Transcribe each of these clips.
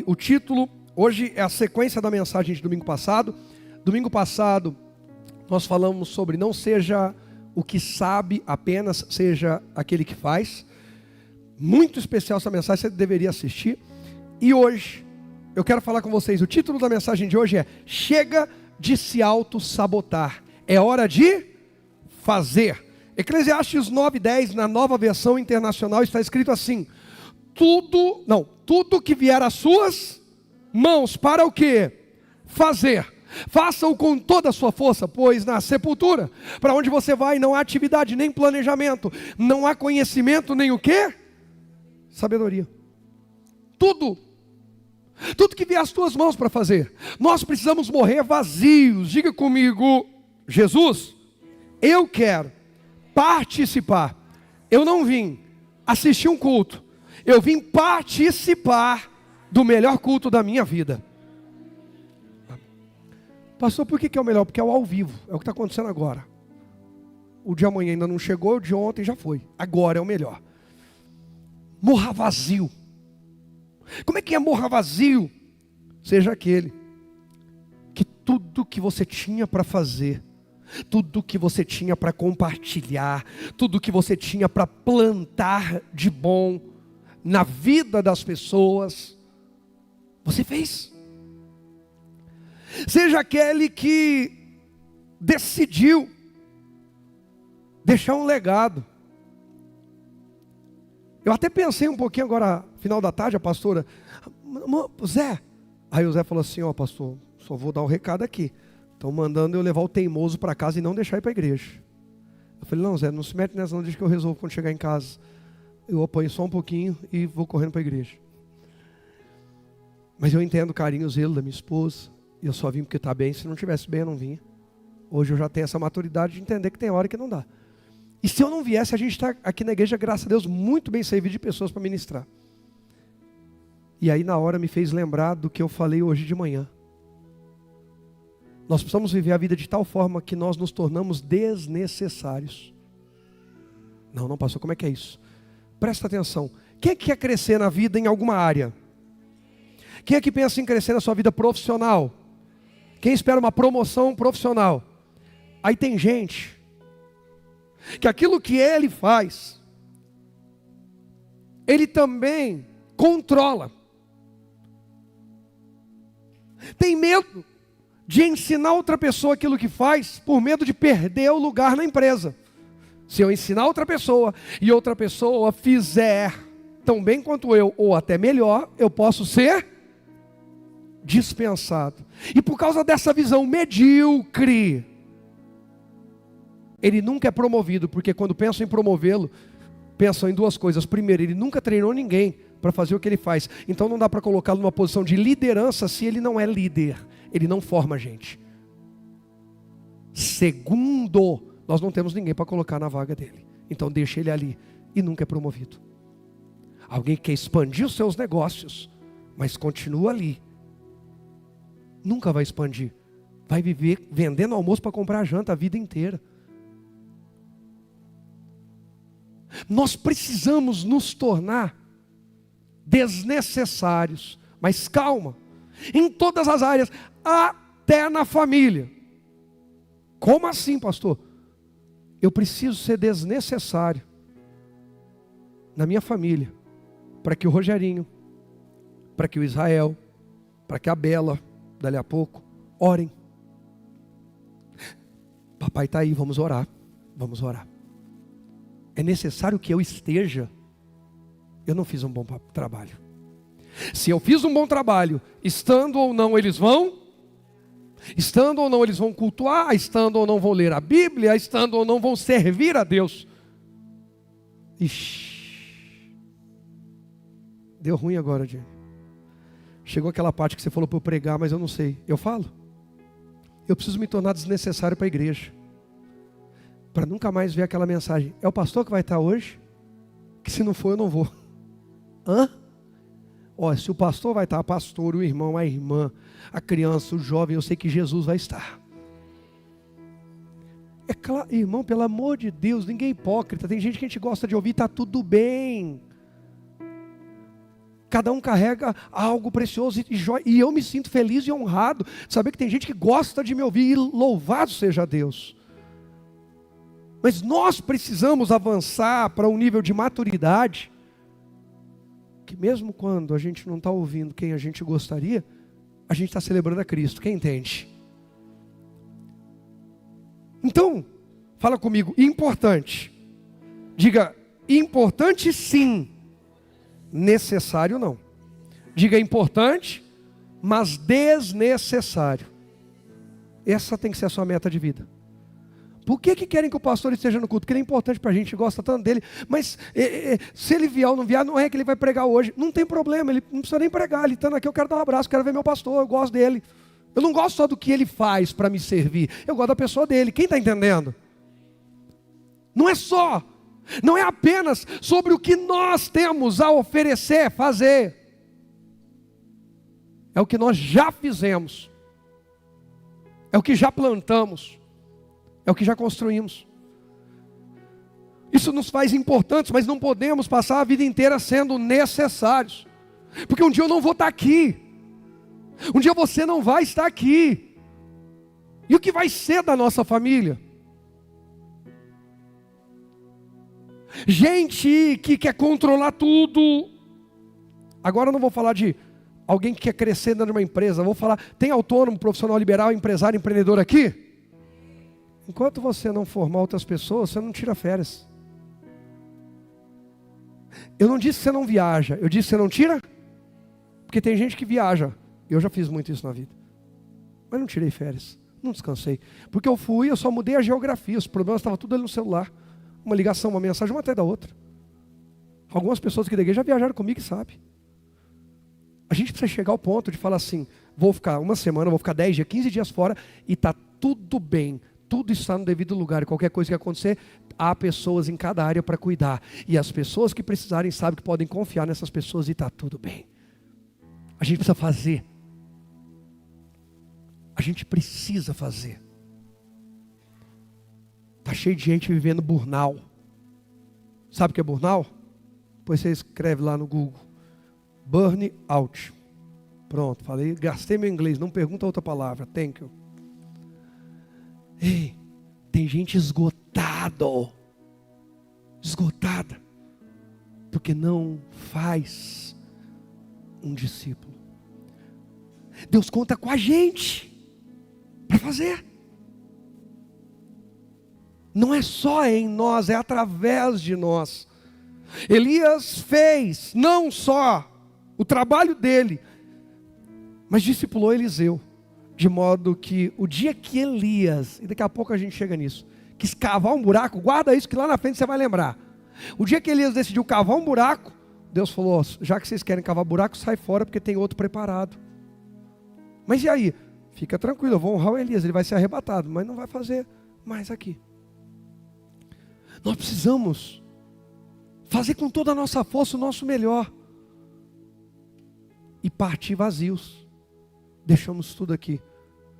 O título, hoje é a sequência da mensagem de domingo passado. Domingo passado, nós falamos sobre não seja o que sabe apenas, seja aquele que faz. Muito especial essa mensagem, você deveria assistir. E hoje, eu quero falar com vocês, o título da mensagem de hoje é: chega de se auto-sabotar, é hora de fazer. Eclesiastes 9:10, na Nova Versão Internacional, está escrito assim: tudo que vier às suas mãos, para o quê? Fazer. Faça-o com toda a sua força, pois na sepultura, para onde você vai, não há atividade, nem planejamento, não há conhecimento, nem o quê? Sabedoria. Tudo que vier às tuas mãos para fazer. Nós precisamos morrer vazios. Diga comigo: Jesus, eu quero participar. Eu não vim assistir um culto, eu vim participar do melhor culto da minha vida. Pastor, por que é o melhor? Porque é o ao vivo, é o que está acontecendo agora. O de amanhã ainda não chegou, o de ontem já foi. Agora é o melhor. Morra vazio. Como é que é morra vazio? Seja aquele que tudo que você tinha para fazer, tudo que você tinha para compartilhar, tudo que você tinha para plantar de bom na vida das pessoas, você fez. Seja aquele que decidiu deixar um legado. Eu até pensei um pouquinho agora, final da tarde, a pastora: Zé. Aí o Zé falou assim: ó, pastor, só vou dar um recado aqui. Estão mandando eu levar o teimoso para casa e não deixar ir para a igreja. Eu falei: não, Zé, não se mete nessa, não, deixa que eu resolvo quando chegar em casa. Eu apanho só um pouquinho e vou correndo para a igreja. Mas eu entendo o carinho, o zelo da minha esposa. E eu só vim porque está bem. Se não estivesse bem, eu não vinha. Hoje eu já tenho essa maturidade de entender que tem hora que não dá. E se eu não viesse, a gente está aqui na igreja, graças a Deus, muito bem servido de pessoas para ministrar. E aí na hora me fez lembrar do que eu falei hoje de manhã. Nós precisamos viver a vida de tal forma que nós nos tornamos desnecessários. Não, pastor, como é que é isso? Presta atenção. Quem é que quer crescer na vida em alguma área? Quem é que pensa em crescer na sua vida profissional? Quem espera uma promoção profissional? Aí tem gente que aquilo que ele faz, ele também controla. Tem medo de ensinar outra pessoa aquilo que faz, por medo de perder o lugar na empresa. Se eu ensinar outra pessoa e outra pessoa fizer tão bem quanto eu, ou até melhor, eu posso ser dispensado. E por causa dessa visão medíocre, ele nunca é promovido, porque quando pensam em promovê-lo, pensam em duas coisas. Primeiro, ele nunca treinou ninguém para fazer o que ele faz. Então não dá para colocá-lo numa posição de liderança se ele não é líder. Ele não forma gente. Segundo, nós não temos ninguém para colocar na vaga dele. Então deixa ele ali e nunca é promovido. Alguém que quer expandir os seus negócios, mas continua ali, nunca vai expandir. Vai viver vendendo almoço para comprar janta a vida inteira. Nós precisamos nos tornar desnecessários. Mas calma, em todas as áreas, até na família. Como assim, pastor? Eu preciso ser desnecessário na minha família, para que o Rogerinho, para que o Israel, para que a Bela, dali a pouco, orem. Papai está aí, vamos orar. Vamos orar. É necessário que eu esteja. Eu não fiz um bom trabalho. Se eu fiz um bom trabalho, estando ou não eles vão, estando ou não eles vão cultuar, estando ou não vão ler a Bíblia, estando ou não vão servir a Deus. Ixi, deu ruim agora, Diego. Chegou aquela parte que você falou para eu pregar, mas eu não sei. Eu falo? Eu preciso me tornar desnecessário para a igreja, para nunca mais ver aquela mensagem: é o pastor que vai estar hoje? Que se não for eu não vou. Hã? Olha, se o pastor vai estar, a pastora, o irmão, a irmã, a criança, o jovem, eu sei que Jesus vai estar. É claro, irmão, pelo amor de Deus, ninguém é hipócrita. Tem gente que a gente gosta de ouvir, está tudo bem. Cada um carrega algo precioso e eu me sinto feliz e honrado de saber que tem gente que gosta de me ouvir, e louvado seja Deus. Mas nós precisamos avançar para um nível de maturidade, que mesmo quando a gente não está ouvindo quem a gente gostaria, a gente está celebrando a Cristo. Quem entende? Então, fala comigo, importante. Diga, importante sim, necessário não. Diga importante, mas desnecessário. Essa tem que ser a sua meta de vida. Por que querem que o pastor esteja no culto? Porque ele é importante para a gente, gosta tanto dele. Mas se ele vier ou não vier, não é que ele vai pregar hoje. Não tem problema, ele não precisa nem pregar. Ele estando aqui, eu quero dar um abraço, quero ver meu pastor, eu gosto dele. Eu não gosto só do que ele faz para me servir. Eu gosto da pessoa dele. Quem está entendendo? Não é apenas sobre o que nós temos a oferecer, fazer. É o que nós já fizemos. É o que já plantamos. É o que já construímos. Isso nos faz importantes, mas não podemos passar a vida inteira sendo necessários. Porque um dia eu não vou estar aqui. Um dia você não vai estar aqui. E o que vai ser da nossa família? Gente que quer controlar tudo. Agora eu não vou falar de alguém que quer crescer dentro de uma empresa. Eu vou falar, tem autônomo, profissional liberal, empresário, empreendedor aqui? Enquanto você não formar outras pessoas, você não tira férias. Eu não disse que você não viaja, eu disse que você não tira. Porque tem gente que viaja. Eu já fiz muito isso na vida. Mas não tirei férias, não descansei. Porque eu só mudei a geografia. Os problemas estavam tudo ali no celular. Uma ligação, uma mensagem, uma atrás da outra. Algumas pessoas aqui da igreja já viajaram comigo e sabem. A gente precisa chegar ao ponto de falar assim, vou ficar uma semana, vou ficar 10 dias, 15 dias fora e está tudo bem. Tudo está no devido lugar. E qualquer coisa que acontecer, há pessoas em cada área para cuidar. E as pessoas que precisarem sabem que podem confiar nessas pessoas e está tudo bem. A gente precisa fazer. A gente precisa fazer. Está cheio de gente vivendo burnout. Sabe o que é burnout? Depois você escreve lá no Google. Burn out. Pronto, falei, gastei meu inglês, não pergunta outra palavra. Thank you. Ei, tem gente esgotada, porque não faz um discípulo. Deus conta com a gente para fazer. Não é só em nós, é através de nós. Elias fez não só o trabalho dele, mas discipulou Eliseu. De modo que o dia que Elias, e daqui a pouco a gente chega nisso, quis cavar um buraco, guarda isso que lá na frente você vai lembrar. O dia que Elias decidiu cavar um buraco, Deus falou, já que vocês querem cavar buraco, sai fora porque tem outro preparado. Mas e aí? Fica tranquilo, eu vou honrar o Elias, ele vai ser arrebatado, mas não vai fazer mais aqui. Nós precisamos fazer com toda a nossa força o nosso melhor. E partir vazios. Deixamos tudo aqui.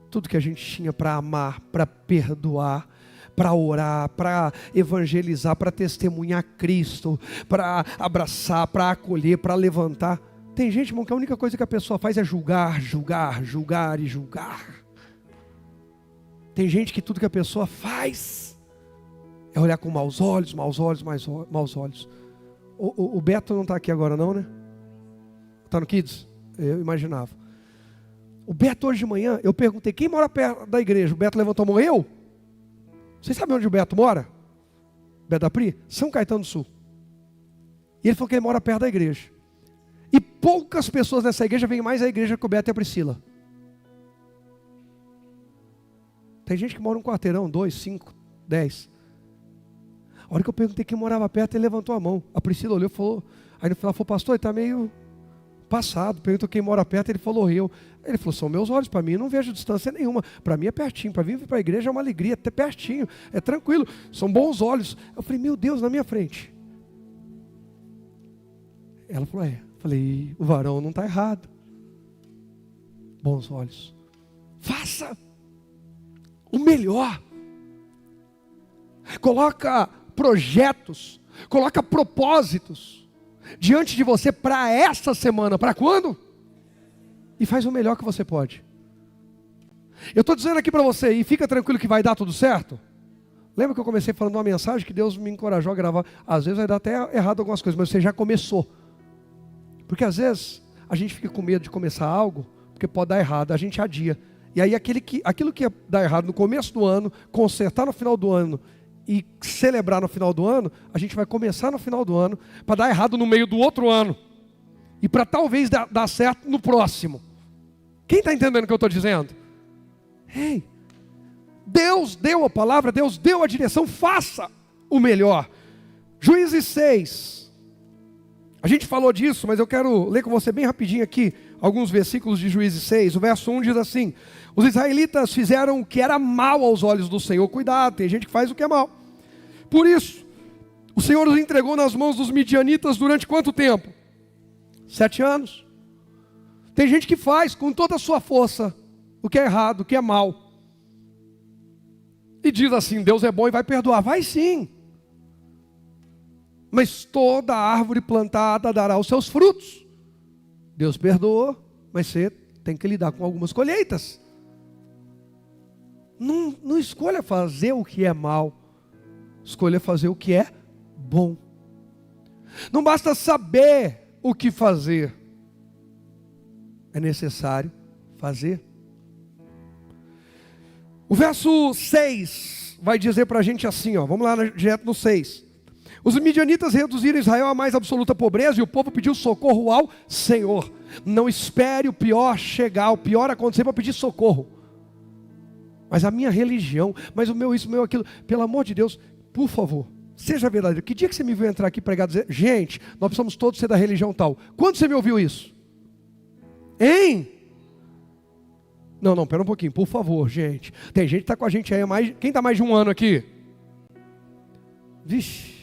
Tudo que a gente tinha para amar, para perdoar, para orar, para evangelizar, para testemunhar Cristo, para abraçar, para acolher, para levantar. Tem gente, irmão, que a única coisa que a pessoa faz é julgar, julgar, julgar e julgar. Tem gente que tudo que a pessoa faz é olhar com maus olhos, maus olhos, maus olhos. O Beto não está aqui agora não, né? Está no Kids? Eu imaginava. O Beto hoje de manhã, eu perguntei, quem mora perto da igreja? O Beto levantou a mão, eu? Vocês sabem onde o Beto mora? Beto da Pri? São Caetano do Sul. E ele falou que ele mora perto da igreja. E poucas pessoas nessa igreja vêm mais à igreja que o Beto e a Priscila. Tem gente que mora um quarteirão, 2, 5, 10. A hora que eu perguntei quem morava perto, ele levantou a mão. A Priscila olhou e falou, aí no final falou, pastor, ele está meio passado. Perguntou quem mora perto, ele falou, eu. Ele falou, são meus olhos, para mim eu não vejo distância nenhuma. Para mim é pertinho, para vir para a igreja é uma alegria, até pertinho, é tranquilo, são bons olhos. Eu falei, meu Deus, na minha frente. Ela falou, Falei, o varão não está errado. Bons olhos. Faça o melhor. Coloca projetos, coloca propósitos. diante de você para essa semana. Para quando? E faz o melhor que você pode. Eu estou dizendo aqui para você, e fica tranquilo que vai dar tudo certo. Lembra que eu comecei falando uma mensagem que Deus me encorajou a gravar? Às vezes vai dar até errado algumas coisas, mas você já começou. Porque às vezes a gente fica com medo de começar algo, porque pode dar errado, a gente adia. E aí aquilo que ia dar errado no começo do ano, consertar no final do ano e celebrar no final do ano, a gente vai começar no final do ano para dar errado no meio do outro ano. E para talvez dar certo no próximo. Quem está entendendo o que eu estou dizendo? Ei, Deus deu a palavra, Deus deu a direção, faça o melhor. Juízes 6. A gente falou disso, mas eu quero ler com você bem rapidinho aqui alguns versículos de Juízes 6. O verso 1 diz assim: os israelitas fizeram o que era mal aos olhos do Senhor. Cuidado, tem gente que faz o que é mal. Por isso, o Senhor os entregou nas mãos dos midianitas durante quanto tempo? 7 anos. Tem gente que faz com toda a sua força o que é errado, o que é mal. E diz assim: Deus é bom e vai perdoar. Vai sim. Mas toda árvore plantada dará os seus frutos. Deus perdoa, mas você tem que lidar com algumas colheitas. Não escolha fazer o que é mal. Escolha fazer o que é bom. Não basta saber o que fazer. É necessário fazer. O verso 6 vai dizer para a gente assim, ó, vamos lá direto no 6. Os midianitas reduziram Israel à mais absoluta pobreza e o povo pediu socorro ao Senhor. Não espere o pior chegar, o pior acontecer para pedir socorro. Mas a minha religião, mas o meu isso, o meu aquilo, pelo amor de Deus, por favor, seja verdadeiro. Que dia que você me viu entrar aqui pregar dizer, gente, nós precisamos todos ser da religião tal. Quando você me ouviu isso? Hein? Não, pera um pouquinho, por favor, gente. Tem gente que está com a gente aí há mais... Quem está mais de um ano aqui? Vixe,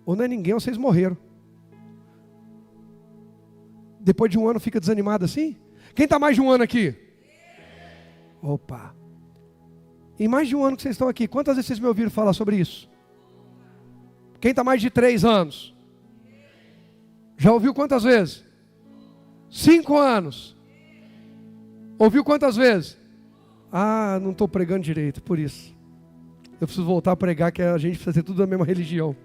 ou não é ninguém, ou vocês morreram. Depois de um ano fica desanimado assim? Quem está mais de um ano aqui? Opa. Em mais de um ano que vocês estão aqui, quantas vezes vocês me ouviram falar sobre isso? Quem está mais de 3 anos? Já ouviu quantas vezes? 5 anos. Ouviu quantas vezes? Ah, não estou pregando direito, por isso. Eu preciso voltar a pregar que a gente precisa ter tudo da mesma religião.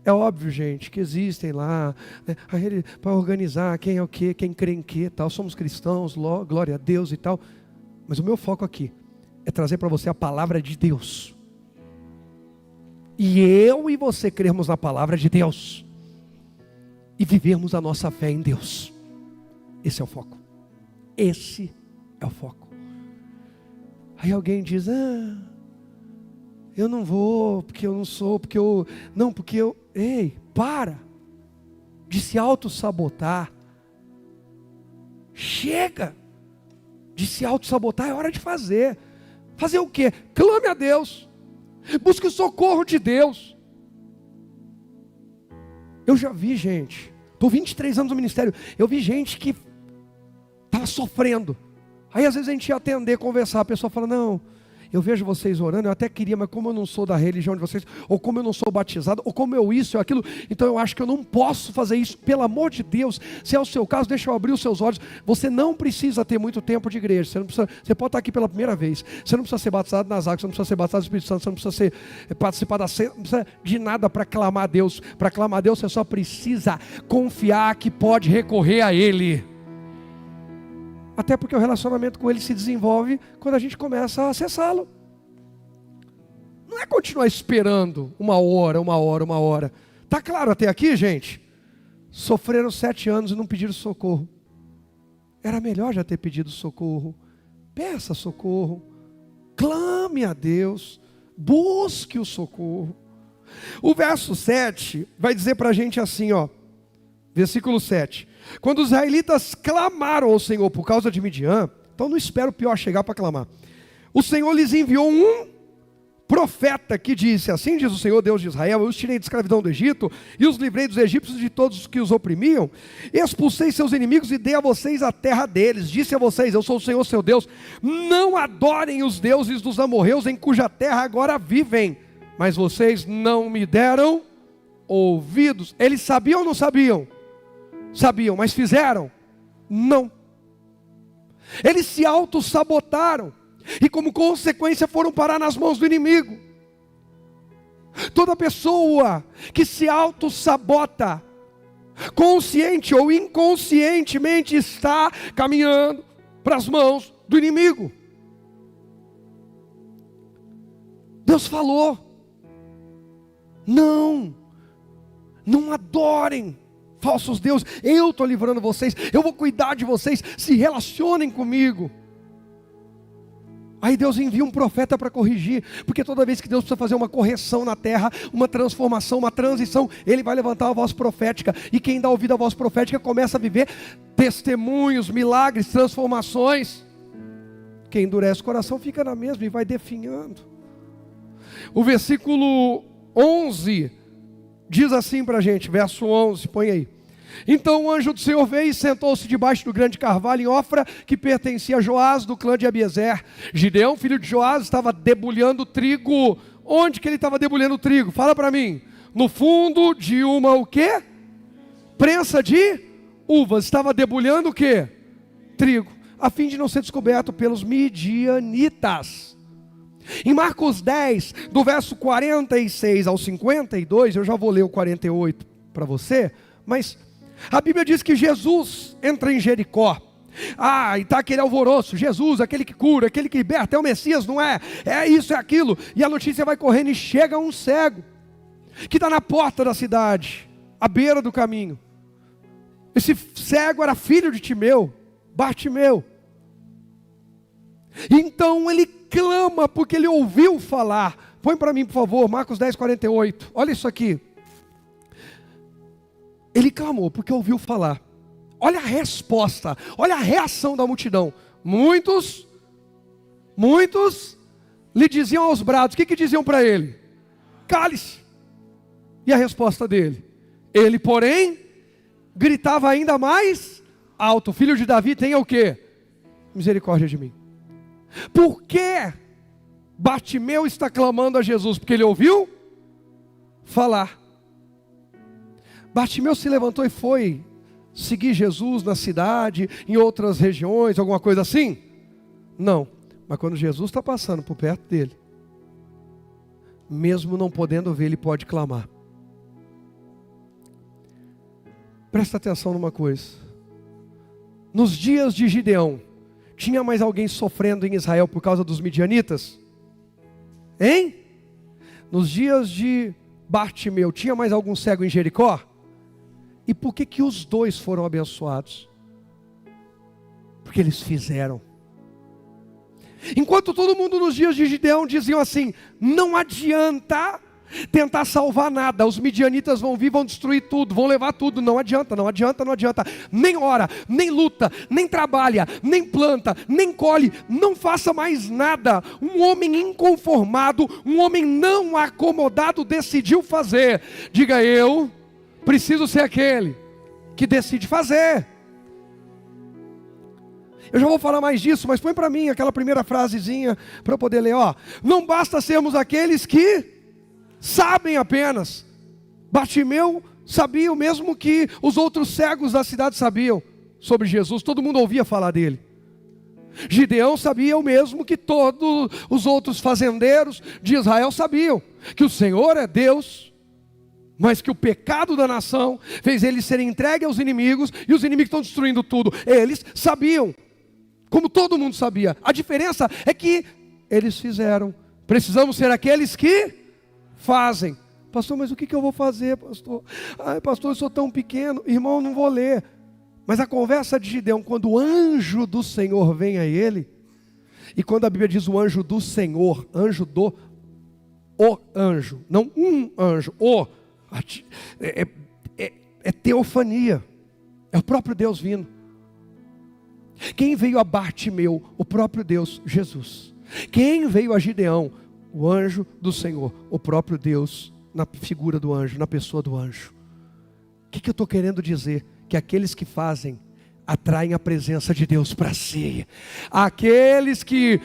É óbvio, gente, que existem lá, né, para organizar quem é o quê, quem crê em quê, tal. Somos cristãos, glória a Deus e tal. Mas o meu foco aqui é trazer para você a palavra de Deus. E eu e você crermos na palavra de Deus. E vivermos a nossa fé em Deus. Esse é o foco. Esse é o foco. Aí alguém diz, eu não vou, porque eu não sou, porque eu... Não, porque eu... Ei, para de se auto-sabotar. Chega de se auto-sabotar, é hora de fazer. Fazer o quê? Clame a Deus. Busque o socorro de Deus. Eu já vi gente, estou 23 anos no ministério, eu vi gente que estava sofrendo. Aí às vezes a gente ia atender, conversar, a pessoa fala, não, eu vejo vocês orando, eu até queria, mas como eu não sou da religião de vocês, ou como eu não sou batizado, ou como eu isso, ou aquilo, então eu acho que eu não posso fazer isso. Pelo amor de Deus, se é o seu caso, deixa eu abrir os seus olhos. Você não precisa ter muito tempo de igreja, você pode estar aqui pela primeira vez, você não precisa ser batizado nas águas, você não precisa ser batizado no Espírito Santo, você não precisa participar da ceia, não precisa de nada para clamar a Deus. Para clamar a Deus você só precisa confiar que pode recorrer a Ele. Até porque o relacionamento com Ele se desenvolve quando a gente começa a acessá-lo. Não é continuar esperando uma hora. Está claro até aqui, gente? Sofreram 7 anos e não pediram socorro. Era melhor já ter pedido socorro. Peça socorro. Clame a Deus. Busque o socorro. O verso 7 vai dizer para a gente assim, ó. Versículo 7. Quando os israelitas clamaram ao Senhor por causa de Midian, então não espera o pior chegar para clamar. O Senhor lhes enviou um profeta que disse, assim diz o Senhor Deus de Israel, eu os tirei de escravidão do Egito e os livrei dos egípcios e de todos os que os oprimiam, expulsei seus inimigos e dei a vocês a terra deles, disse a vocês, eu sou o Senhor seu Deus, não adorem os deuses dos amorreus em cuja terra agora vivem, mas vocês não me deram ouvidos. Eles sabiam ou não sabiam? Sabiam, mas fizeram? Não. Eles se auto-sabotaram e como consequência foram parar nas mãos do inimigo. Toda pessoa que se auto-sabota, consciente ou inconscientemente, está caminhando para as mãos do inimigo. Deus falou: não adorem falsos deuses, eu estou livrando vocês, eu vou cuidar de vocês, se relacionem comigo. Aí Deus envia um profeta para corrigir, porque toda vez que Deus precisa fazer uma correção na terra, uma transformação, uma transição, Ele vai levantar a voz profética, e quem dá ouvido à voz profética começa a viver testemunhos, milagres, transformações. Quem endurece o coração fica na mesma e vai definhando. O versículo 11 diz assim para a gente, verso 11, põe aí: então o anjo do Senhor veio e sentou-se debaixo do grande carvalho em Ofra, que pertencia a Joás, do clã de Abiezer. Gideão, filho de Joás, estava debulhando trigo. Onde que ele estava debulhando trigo? Fala para mim. No fundo de uma o quê? Prensa de uvas. Estava debulhando o quê? Trigo, a fim de não ser descoberto pelos midianitas. Em Marcos 10, do verso 46 ao 52, eu já vou ler o 48 para você, mas a Bíblia diz que Jesus entra em Jericó. E está aquele alvoroço, Jesus, aquele que cura, aquele que liberta, é o Messias, não é? É isso, é aquilo. E a notícia vai correndo e chega um cego, que está na porta da cidade, à beira do caminho. Esse cego era filho de Timeu, Bartimeu. Então ele clama, porque ele ouviu falar. Põe para mim, por favor, Marcos 10, 48. Olha isso aqui. Ele clamou porque ouviu falar. Olha a resposta, olha a reação da multidão. Muitos lhe diziam aos brados. O que diziam para ele? Cale-se. E a resposta dele? Ele, porém, gritava ainda mais alto: filho de Davi, tenha o quê? Misericórdia de mim. Por que Bartimeu está clamando a Jesus? Porque ele ouviu falar. Bartimeu se levantou e foi seguir Jesus na cidade, em outras regiões, alguma coisa assim? Não, mas quando Jesus está passando por perto dele, mesmo não podendo ver, ele pode clamar. Presta atenção numa coisa: nos dias de Gideão, tinha mais alguém sofrendo em Israel por causa dos midianitas? Hein? Nos dias de Bartimeu, tinha mais algum cego em Jericó? E por que os dois foram abençoados? Porque eles fizeram. Enquanto todo mundo nos dias de Gideão diziam assim: não adianta tentar salvar nada, os midianitas vão vir, vão destruir tudo, vão levar tudo, não adianta, não adianta, não adianta, nem ora, nem luta, nem trabalha, nem planta, nem colhe, não faça mais nada. Um homem inconformado, um homem não acomodado decidiu fazer. Diga: eu preciso ser aquele que decide fazer. Eu já vou falar mais disso, mas põe para mim aquela primeira frasezinha para eu poder ler. Não basta sermos aqueles que sabem apenas. Bartimeu sabia o mesmo que os outros cegos da cidade sabiam sobre Jesus. Todo mundo ouvia falar dele. Gideão sabia o mesmo que todos os outros fazendeiros de Israel sabiam, que o Senhor é Deus, mas que o pecado da nação fez eles serem entregues aos inimigos, e os inimigos estão destruindo tudo. Eles sabiam, como todo mundo sabia. A diferença é que eles fizeram. Precisamos ser aqueles que fazem. Pastor, mas o que eu vou fazer, pastor? Pastor, eu sou tão pequeno. Irmão, não vou ler. Mas a conversa de Gideão, quando o anjo do Senhor vem a ele, e quando a Bíblia diz o anjo do Senhor, o anjo, não um anjo, é teofania, é o próprio Deus vindo. Quem veio a Bartimeu? O próprio Deus, Jesus. Quem veio a Gideão? O anjo do Senhor, o próprio Deus, na figura do anjo, na pessoa do anjo. O que eu estou querendo dizer? Que aqueles que fazem, atraem a presença de Deus para si. Aqueles que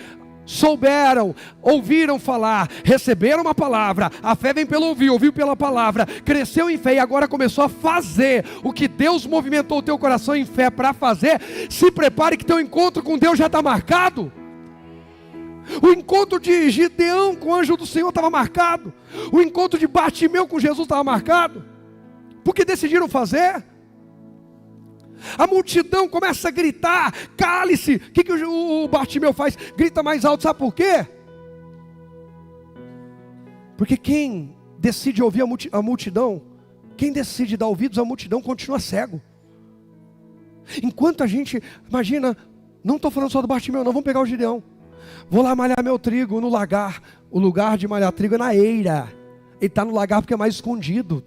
souberam, ouviram falar, receberam uma palavra, a fé vem pelo ouvir, ouviu pela palavra, cresceu em fé e agora começou a fazer o que Deus movimentou o teu coração em fé para fazer. Se prepare que teu encontro com Deus já está marcado. O encontro de Gideão com o anjo do Senhor estava marcado, o encontro de Bartimeu com Jesus estava marcado, porque decidiram fazer. A multidão começa a gritar, cale-se. O que o Bartimeu faz? Grita mais alto, sabe por quê? Porque quem decide ouvir a multidão, quem decide dar ouvidos à multidão, continua cego. Enquanto a gente, imagina, não estou falando só do Bartimeu, não, vamos pegar o Gideão. Vou lá malhar meu trigo no lagar. O lugar de malhar trigo é na eira. Ele está no lagar porque é mais escondido.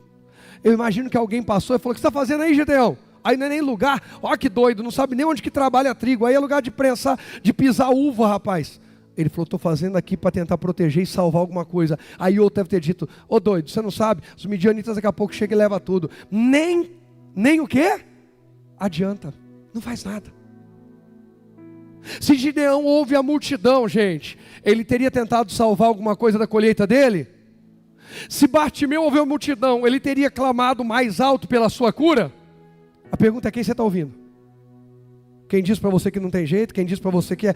Eu imagino que alguém passou e falou: o que você está fazendo aí, Gideão? Aí não é nem lugar, ó que doido, não sabe nem onde que trabalha trigo, aí é lugar de prensar, de pisar uva, rapaz. Ele falou: estou fazendo aqui para tentar proteger e salvar alguma coisa. Aí outro deve ter dito: ô doido, você não sabe, os midianitas daqui a pouco chegam e levam tudo. Nem o quê? Adianta, não faz nada. Se Gideão ouve a multidão, gente, ele teria tentado salvar alguma coisa da colheita dele? Se Bartimeu ouviu a multidão, ele teria clamado mais alto pela sua cura? A pergunta é: quem você está ouvindo? Quem diz para você que não tem jeito? Quem diz para você que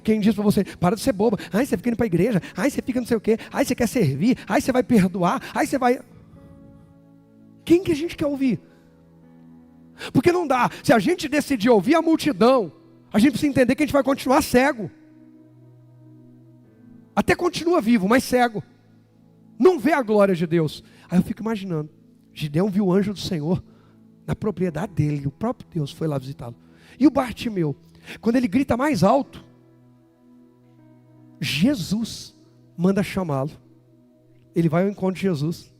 quem diz para você: para de ser boba, ai você fica indo para a igreja, ai você fica não sei o quê, ai você quer servir, ai você vai perdoar, ai você vai... Quem que a gente quer ouvir? Porque não dá, se a gente decidir ouvir a multidão, a gente precisa entender que a gente vai continuar cego. Até continua vivo, mas cego. Não vê a glória de Deus. Aí eu fico imaginando, Gideão viu o anjo do Senhor na propriedade dele, o próprio Deus foi lá visitá-lo. E o Bartimeu, quando ele grita mais alto, Jesus manda chamá-lo. Ele vai ao encontro de Jesus.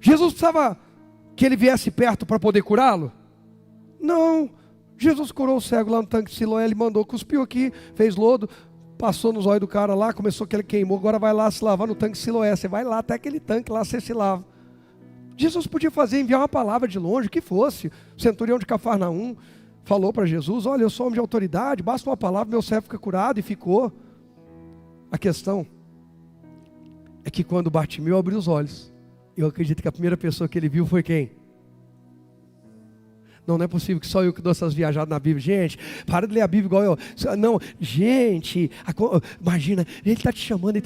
Jesus precisava que ele viesse perto para poder curá-lo? Não. Jesus curou o cego lá no tanque de Siloé, ele mandou, cuspiu aqui, fez lodo, passou nos olhos do cara lá, começou que ele queimou, agora vai lá se lavar no tanque de Siloé. Você vai lá até aquele tanque lá, você se lava. Jesus podia fazer, enviar uma palavra de longe, o que fosse. O centurião de Cafarnaum falou para Jesus: olha, eu sou homem de autoridade, basta uma palavra, meu servo fica curado, e ficou. A questão é que quando Bartimeu abriu os olhos, eu acredito que a primeira pessoa que ele viu foi quem? Não é possível que só eu que dou essas viajadas na Bíblia. Gente, para de ler a Bíblia igual eu. Não, gente, imagina, ele está te chamando,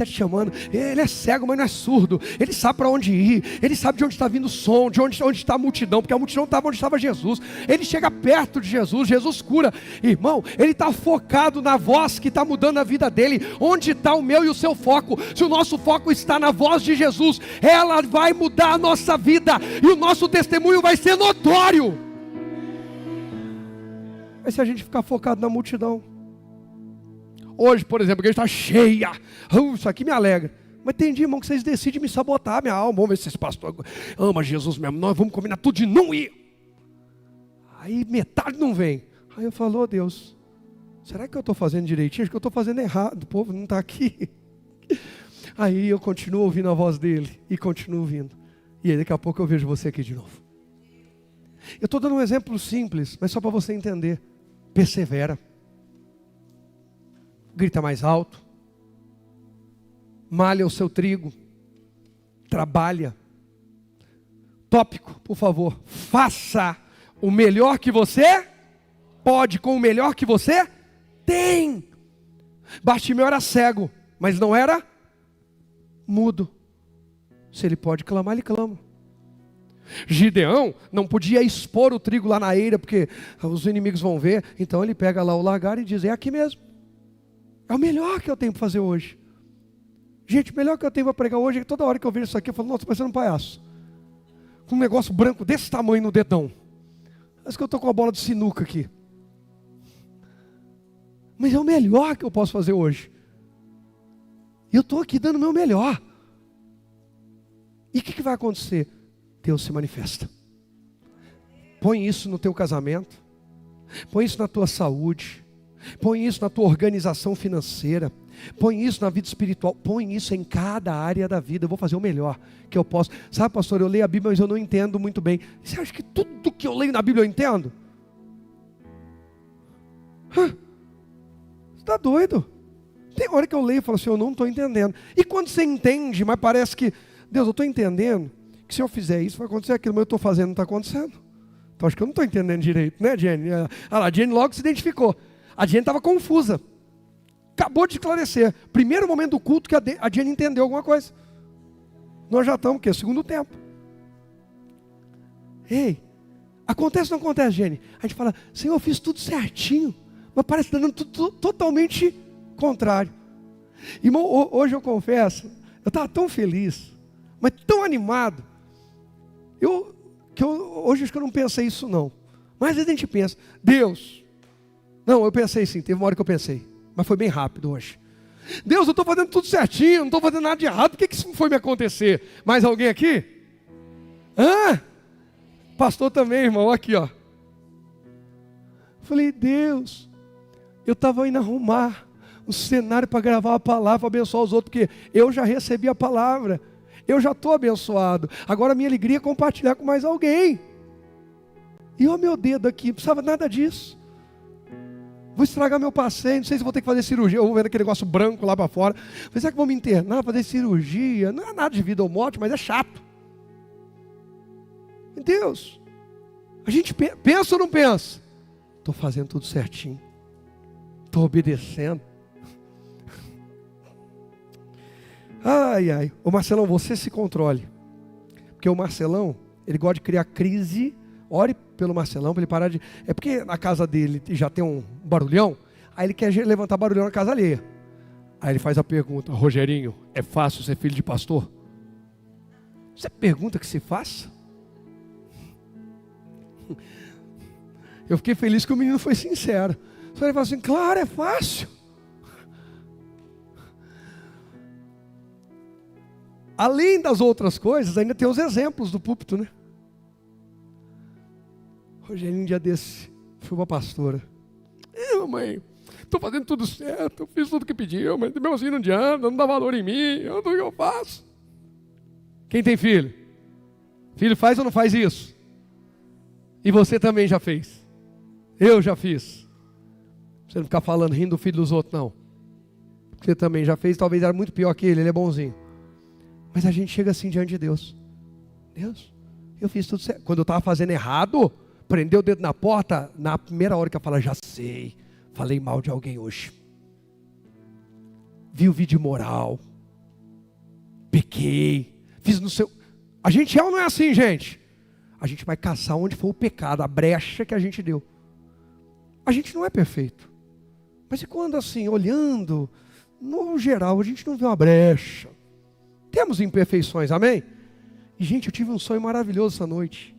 ele é cego, mas não é surdo. Ele sabe para onde ir, ele sabe de onde está vindo o som, de onde está a multidão, porque a multidão estava onde estava Jesus. Ele chega perto de Jesus, Jesus cura. Irmão, ele está focado na voz que está mudando a vida dele. Onde está o meu e o seu foco? Se o nosso foco está na voz de Jesus, ela vai mudar a nossa vida, e o nosso testemunho vai ser notório. Mas se a gente ficar focado na multidão, hoje, por exemplo, a igreja está cheia, isso aqui me alegra. Mas tem dia, irmão, que vocês decidem me sabotar a minha alma. Vamos ver se esse pastor ama Jesus mesmo. Nós vamos combinar tudo de não ir. Aí metade não vem. Aí eu falo: oh Deus, será que eu estou fazendo direitinho? Acho que eu estou fazendo errado, o povo não está aqui. Aí eu continuo ouvindo a voz dele, e continuo ouvindo. E aí daqui a pouco eu vejo você aqui de novo. Eu estou dando um exemplo simples, mas só para você entender. Persevera, grita mais alto, malha o seu trigo, trabalha. Tópico, por favor: faça o melhor que você pode, com o melhor que você tem. Bartimeu era cego, mas não era mudo. Se ele pode clamar, ele clama. Gideão não podia expor o trigo lá na eira, porque os inimigos vão ver. Então ele pega lá o lagar e diz: é aqui mesmo, é o melhor que eu tenho para fazer hoje. Gente, o melhor que eu tenho para pregar hoje é que toda hora que eu vejo isso aqui eu falo: nossa, estou parecendo um palhaço, com um negócio branco desse tamanho no dedão. Parece que eu estou com uma bola de sinuca aqui. Mas é o melhor que eu posso fazer hoje. E eu estou aqui dando o meu melhor. E o que vai acontecer? Deus se manifesta. Põe isso no teu casamento, põe isso na tua saúde, põe isso na tua organização financeira, põe isso na vida espiritual, põe isso em cada área da vida. Eu vou fazer o melhor que eu posso. Sabe, pastor, eu leio a Bíblia, mas eu não entendo muito bem. Você acha que tudo que eu leio na Bíblia eu entendo? Você está doido? Tem hora que eu leio e falo assim, eu não estou entendendo. E quando você entende, mas parece que, Deus, eu estou entendendo que se eu fizer isso, vai acontecer aquilo, mas eu estou fazendo, não está acontecendo. Então acho que eu não estou entendendo direito, né, Jenny? Ah lá, a Jenny logo se identificou. A Jenny estava confusa. Acabou de esclarecer. Primeiro momento do culto que a Jenny entendeu alguma coisa. Nós já estamos, o quê? Segundo tempo. Ei, acontece ou não acontece, Jenny? A gente fala, Senhor, eu fiz tudo certinho, mas parece que está dando tudo totalmente contrário. Irmão, hoje eu confesso, eu estava tão feliz, mas tão animado, hoje acho que eu não pensei isso não. Mas às vezes a gente pensa, Deus, não, eu pensei sim, teve uma hora que eu pensei, mas foi bem rápido hoje. Deus, eu estou fazendo tudo certinho, não estou fazendo nada de errado, por que isso foi me acontecer? Mais alguém aqui? Pastor também, irmão, aqui ó. Falei, Deus, eu estava indo arrumar um cenário para gravar a palavra, para abençoar os outros, porque eu já recebi a palavra, eu já estou abençoado, agora a minha alegria é compartilhar com mais alguém. E o meu dedo aqui, não precisava nada disso. Vou estragar meu passeio, não sei se vou ter que fazer cirurgia, eu vou ver aquele negócio branco lá para fora. Falei, será que vou me internar, fazer cirurgia? Não é nada de vida ou morte, mas é chato. Deus, a gente pensa ou não pensa? Estou fazendo tudo certinho, estou obedecendo. Ai, ô Marcelão, você se controle, porque o Marcelão, ele gosta de criar crise. Ore pelo Marcelão, para ele parar de... É porque na casa dele já tem um barulhão, aí ele quer levantar barulhão na casa alheia. Aí ele faz a pergunta, Rogerinho, é fácil ser filho de pastor? Você pergunta que se faça? Eu fiquei feliz que o menino foi sincero. Só ele falou assim, claro, é fácil. Além das outras coisas, ainda tem os exemplos do púlpito, né? Rogerinho, um dia desse, fui uma pastora. Mamãe, estou fazendo tudo certo, eu fiz tudo que pediu, mas meu filho não adianta, não dá valor em mim, eu não sei o que eu faço. Quem tem filho? Filho faz ou não faz isso? E você também já fez. Eu já fiz. Você não ficar falando, rindo do filho dos outros, não. Você também já fez, talvez era muito pior que ele é bonzinho. Mas a gente chega assim diante de Deus. Deus, eu fiz tudo certo. Quando eu estava fazendo errado, prendeu o dedo na porta, na primeira hora que eu falo, já sei, falei mal de alguém hoje. Vi o vídeo imoral. Pequei. Fiz no seu... A gente é ou não é assim, gente? A gente vai caçar onde foi o pecado, a brecha que a gente deu. A gente não é perfeito. Mas e quando assim, olhando, no geral, a gente não vê uma brecha. Temos imperfeições, amém? E gente, eu tive um sonho maravilhoso essa noite.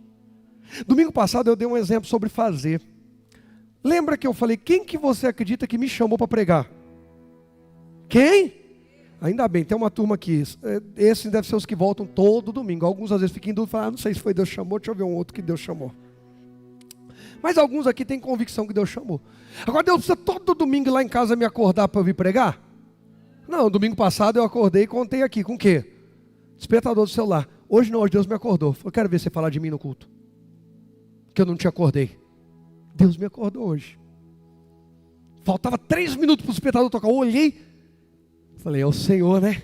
Domingo passado eu dei um exemplo sobre fazer. Lembra que eu falei, quem que você acredita que me chamou para pregar? Quem? Ainda bem, tem uma turma aqui. Esses devem ser os que voltam todo domingo. Alguns às vezes ficam em dúvida e falam, não sei se foi Deus que chamou, deixa eu ver um outro que Deus chamou. Mas alguns aqui têm convicção que Deus chamou. Agora Deus precisa todo domingo ir lá em casa me acordar para eu vir pregar? Não, domingo passado eu acordei e contei aqui, com o quê? Despertador do celular. Hoje não, hoje Deus me acordou. Eu quero ver você falar de mim no culto. Que eu não te acordei. Deus me acordou hoje. Faltava 3 minutos para o despertador tocar. Eu olhei, falei, é o Senhor, né?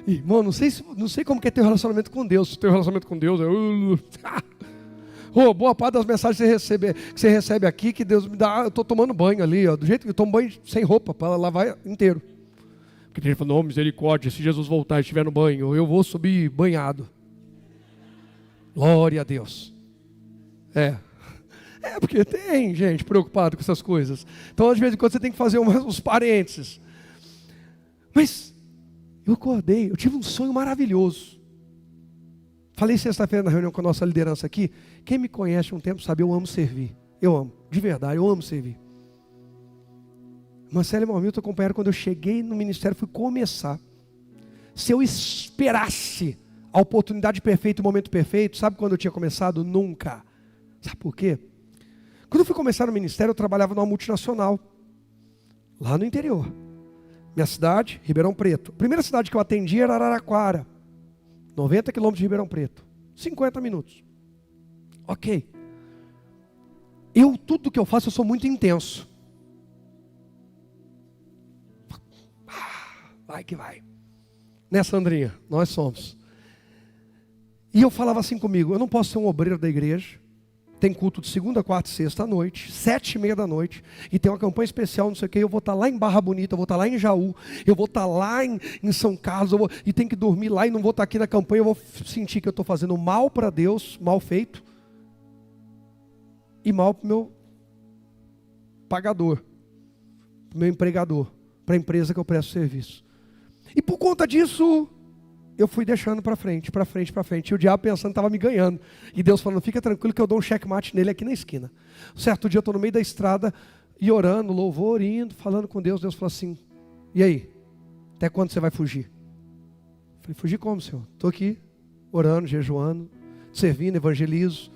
Irmão, não sei como que é teu relacionamento com Deus. Se teu relacionamento com Deus é... boa parte das mensagens que você recebe aqui, que Deus me dá, eu estou tomando banho ali, ó, do jeito que eu tomo banho sem roupa, para lavar inteiro. Porque tem gente falando, oh, misericórdia, se Jesus voltar e estiver no banho, eu vou subir banhado. Glória a Deus. É porque tem gente preocupada com essas coisas. Então, às vezes, quando você tem que fazer uns parênteses. Mas, eu acordei, eu tive um sonho maravilhoso. Falei sexta-feira na reunião com a nossa liderança aqui. Quem me conhece há um tempo sabe, eu amo servir. Eu amo, de verdade, eu amo servir. Marcelo e Malmilton acompanharam quando eu cheguei no ministério, fui começar. Se eu esperasse a oportunidade perfeita, o momento perfeito, sabe quando eu tinha começado? Nunca. Sabe por quê? Quando eu fui começar no ministério, eu trabalhava numa multinacional, lá no interior. Minha cidade, Ribeirão Preto. A primeira cidade que eu atendi era Araraquara, 90 quilômetros de Ribeirão Preto, 50 minutos. Ok. Tudo que eu faço, eu sou muito intenso. vai que vai. Né, Sandrinha? Nós somos. E eu falava assim comigo, eu não posso ser um obreiro da igreja. Tem culto de segunda, quarta e sexta à noite, 7h30 da noite, e tem uma campanha especial, não sei o que, eu vou estar lá em Barra Bonita, eu vou estar lá em Jaú, eu vou estar lá em São Carlos, e tem que dormir lá e não vou estar aqui na campanha, eu vou sentir que eu estou fazendo mal para Deus, mal feito, e mal para o meu pagador, para o meu empregador, para a empresa que eu presto serviço. E por conta disso, eu fui deixando para frente, para frente, para frente. E o diabo pensando que estava me ganhando. E Deus falando, fica tranquilo que eu dou um checkmate nele aqui na esquina. Certo dia eu estou no meio da estrada, e orando, louvor, indo, falando com Deus. Deus falou assim, e aí? Até quando você vai fugir? Eu falei, fugir como, Senhor? Estou aqui, orando, jejuando, servindo, evangelizo.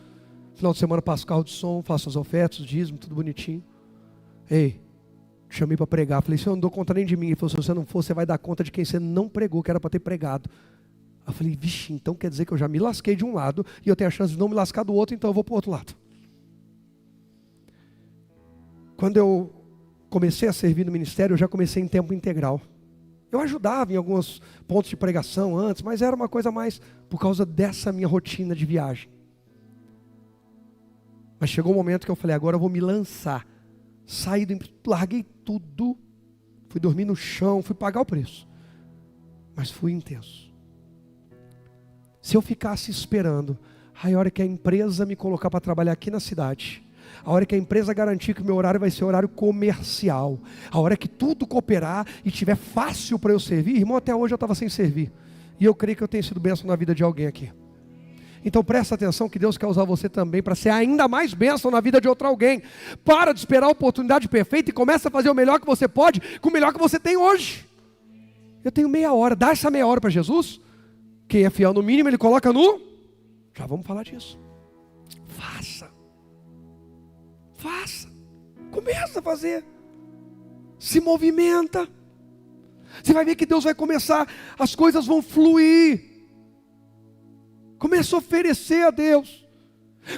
Final de semana passo carro de som, faço as ofertas, os dízimos, tudo bonitinho. Ei, te chamei para pregar. Falei, Senhor, eu não dou conta nem de mim. Ele falou, se você não for, você vai dar conta de quem você não pregou, que era para ter pregado. Eu falei, vixe, então quer dizer que eu já me lasquei de um lado e eu tenho a chance de não me lascar do outro, então eu vou para o outro lado. Quando eu comecei a servir no ministério, eu já comecei em tempo integral. Eu ajudava em alguns pontos de pregação antes, mas era uma coisa mais por causa dessa minha rotina de viagem. Mas chegou um momento que eu falei, agora eu vou me lançar. Saí, larguei tudo, fui dormir no chão, fui pagar o preço. Mas fui intenso. Se eu ficasse esperando, a hora que a empresa me colocar para trabalhar aqui na cidade, a hora que a empresa garantir que o meu horário vai ser horário comercial, a hora que tudo cooperar e tiver fácil para eu servir, irmão, até hoje eu estava sem servir. E eu creio que eu tenho sido bênção na vida de alguém aqui. Então presta atenção que Deus quer usar você também para ser ainda mais bênção na vida de outro alguém. Para de esperar a oportunidade perfeita e começa a fazer o melhor que você pode com o melhor que você tem hoje. Eu tenho meia hora, dá essa meia hora para Jesus. Quem é fiel no mínimo, ele coloca no... Já vamos falar disso. Faça. Faça. Começa a fazer. Se movimenta. Você vai ver que Deus vai começar, as coisas vão fluir. Começa a oferecer a Deus.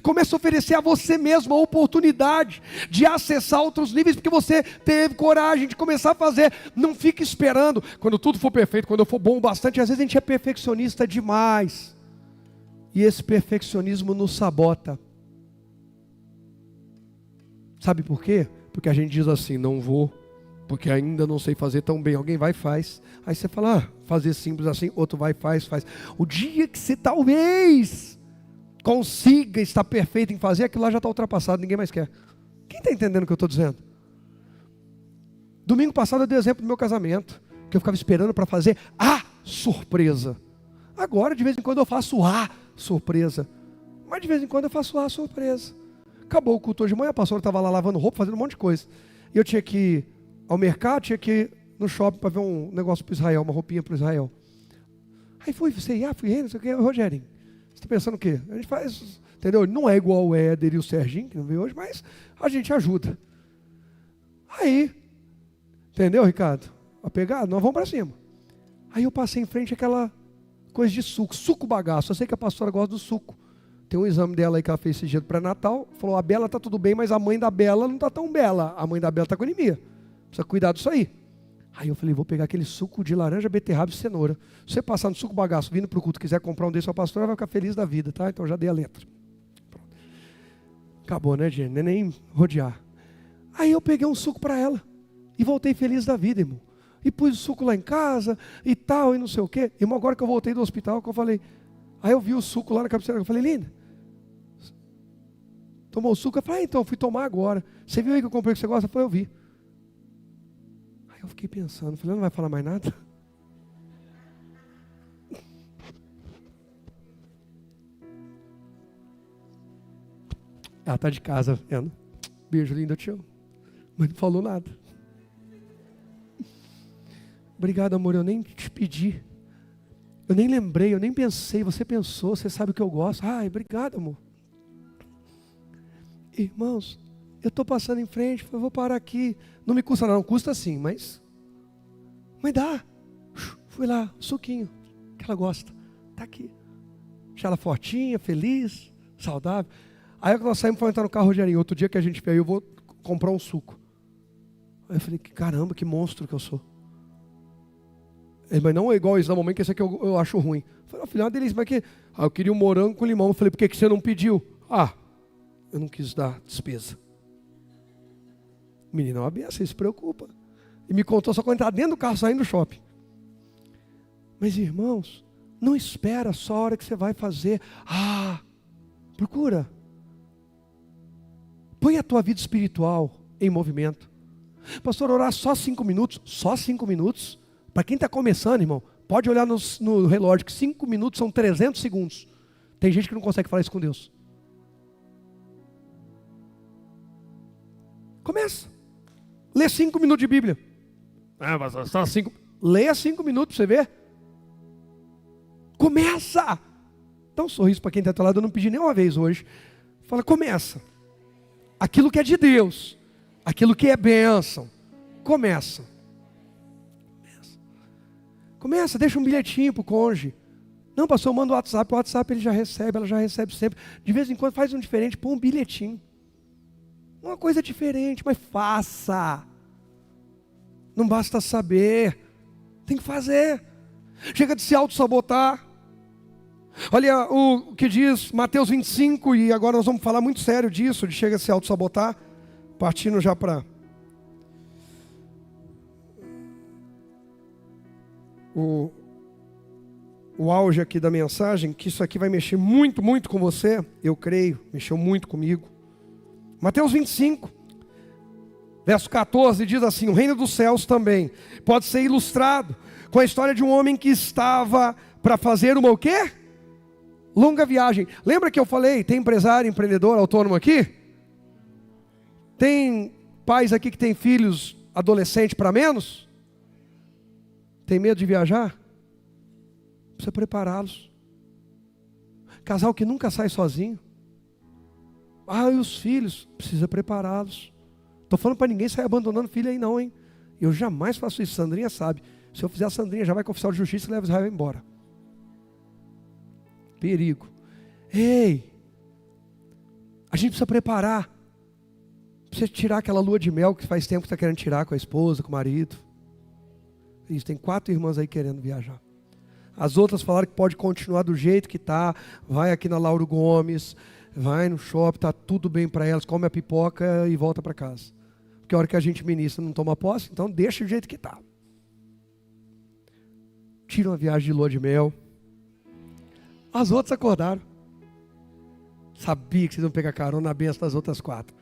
Começa a oferecer a você mesmo a oportunidade de acessar outros níveis, porque você teve coragem de começar a fazer. Não fique esperando, quando tudo for perfeito, quando eu for bom o bastante. Às vezes a gente é perfeccionista demais, e esse perfeccionismo nos sabota. Sabe por quê? Porque a gente diz assim, não vou, porque ainda não sei fazer tão bem. Alguém vai e faz. Aí você fala, fazer simples assim, outro vai e faz. O dia que você talvez consiga estar perfeito em fazer, aquilo lá já está ultrapassado, ninguém mais quer. Quem está entendendo o que eu estou dizendo? Domingo passado eu dei exemplo do meu casamento, que eu ficava esperando para fazer a surpresa. Agora de vez em quando eu faço a surpresa, mas de vez em quando eu faço a surpresa. Acabou o culto hoje de manhã, a pastora estava lá lavando roupa, fazendo um monte de coisa. E eu tinha que ir ao mercado, tinha que ir no shopping para ver um negócio para Israel, uma roupinha para Israel. Aí fui não sei o que, Rogério, você está pensando o quê? A gente faz, entendeu? Não é igual o Éder e o Serginho, que não veio hoje, mas a gente ajuda. Aí, entendeu, Ricardo? A pegar, nós vamos para cima. Aí eu passei em frente àquela coisa de suco bagaço. Eu sei que a pastora gosta do suco. Tem um exame dela aí que ela fez esse dia do pré-natal. Falou, a Bela está tudo bem, mas a mãe da Bela não está tão bela. A mãe da Bela está com anemia. Precisa cuidar disso aí. Aí eu falei, vou pegar aquele suco de laranja, beterraba e cenoura. Se você passar no suco bagaço, vindo para o culto, quiser comprar um desse, a pastora vai ficar feliz da vida, tá? Então já dei a letra. Pronto. Acabou, né, gente? Nem rodear. Aí eu peguei um suco para ela. E voltei feliz da vida, irmão. E pus o suco lá em casa, e tal, e não sei o quê. Irmão, agora que eu voltei do hospital, que eu falei... Aí eu vi o suco lá na cabeceira, eu falei, linda, tomou o suco? Eu falei, então, eu fui tomar agora. Você viu aí que eu comprei o que você gosta? Eu falei, eu vi. Aí eu fiquei pensando, falei, não vai falar mais nada? Ela está de casa, vendo? Beijo, linda, eu te amo. Mas não falou nada. Obrigado, amor, eu nem te pedi. Eu nem lembrei, eu nem pensei, você pensou, você sabe o que eu gosto. Ai, obrigado, amor. Irmãos, eu estou passando em frente, eu vou parar aqui. Não me custa não, custa sim, mas dá. Fui lá, suquinho, que ela gosta. Está aqui. Deixa ela fortinha, feliz, saudável. Aí quando nós saímos para entrar no carro, Rogerinho, outro dia que a gente veio, eu vou comprar um suco. Aí eu falei, caramba, que monstro que eu sou. Mas não é igual esse da mamãe, que esse aqui eu acho ruim. Eu falei, filho, é uma delícia, mas que... eu queria um morango com limão. Eu falei, por que você não pediu? Eu não quis dar despesa. O menino é uma benção, ele se preocupa. E me contou só quando ele estava dentro do carro, saindo do shopping. Mas irmãos, não espera só a hora que você vai fazer. Procura. Põe a tua vida espiritual em movimento. Pastor, orar só 5 minutos? Só 5 minutos? Para quem está começando, irmão, pode olhar no relógio que 5 minutos são 300 segundos. Tem gente que não consegue falar isso com Deus. Começa. Lê 5 minutos de Bíblia. Mas só 5. Leia 5 minutos para você ver. Começa. Dá um sorriso para quem está ao teu lado. Eu não pedi nenhuma vez hoje. Fala, começa. Aquilo que é de Deus. Aquilo que é bênção. Começa. Começa, deixa um bilhetinho para o cônjuge. Não, pastor, manda o WhatsApp. O WhatsApp ele já recebe, ela já recebe sempre. De vez em quando faz um diferente, põe um bilhetinho. Uma coisa diferente, mas faça. Não basta saber. Tem que fazer. Chega de se auto-sabotar. Olha o que diz Mateus 25, e agora nós vamos falar muito sério disso, de chega a se auto-sabotar, partindo já para o auge aqui da mensagem, que isso aqui vai mexer muito, muito com você, eu creio, mexeu muito comigo. Mateus 25, verso 14, diz assim, o reino dos céus também pode ser ilustrado com a história de um homem que estava para fazer uma o quê? Longa viagem. Lembra que eu falei, tem empresário, empreendedor, autônomo aqui? Tem pais aqui que têm filhos adolescentes para menos? Tem medo de viajar? Precisa prepará-los. Casal que nunca sai sozinho. E os filhos? Precisa prepará-los. Estou falando para ninguém sair abandonando filho aí não, hein? Eu jamais faço isso, Sandrinha sabe. Se eu fizer a Sandrinha, já vai com o oficial de justiça e leva Israel embora. Perigo. Ei, a gente precisa preparar. Precisa tirar aquela lua de mel que faz tempo que está querendo tirar com a esposa, com o marido. Isso, tem 4 irmãs aí querendo viajar. As outras falaram que pode continuar do jeito que está. Vai aqui na Lauro Gomes, vai no shopping, está tudo bem para elas, come a pipoca e volta para casa. Porque a hora que a gente ministra não toma posse, então deixa do jeito que está. Tira uma viagem de lua de mel. As outras acordaram. Sabia que vocês iam pegar carona na benção das outras 4.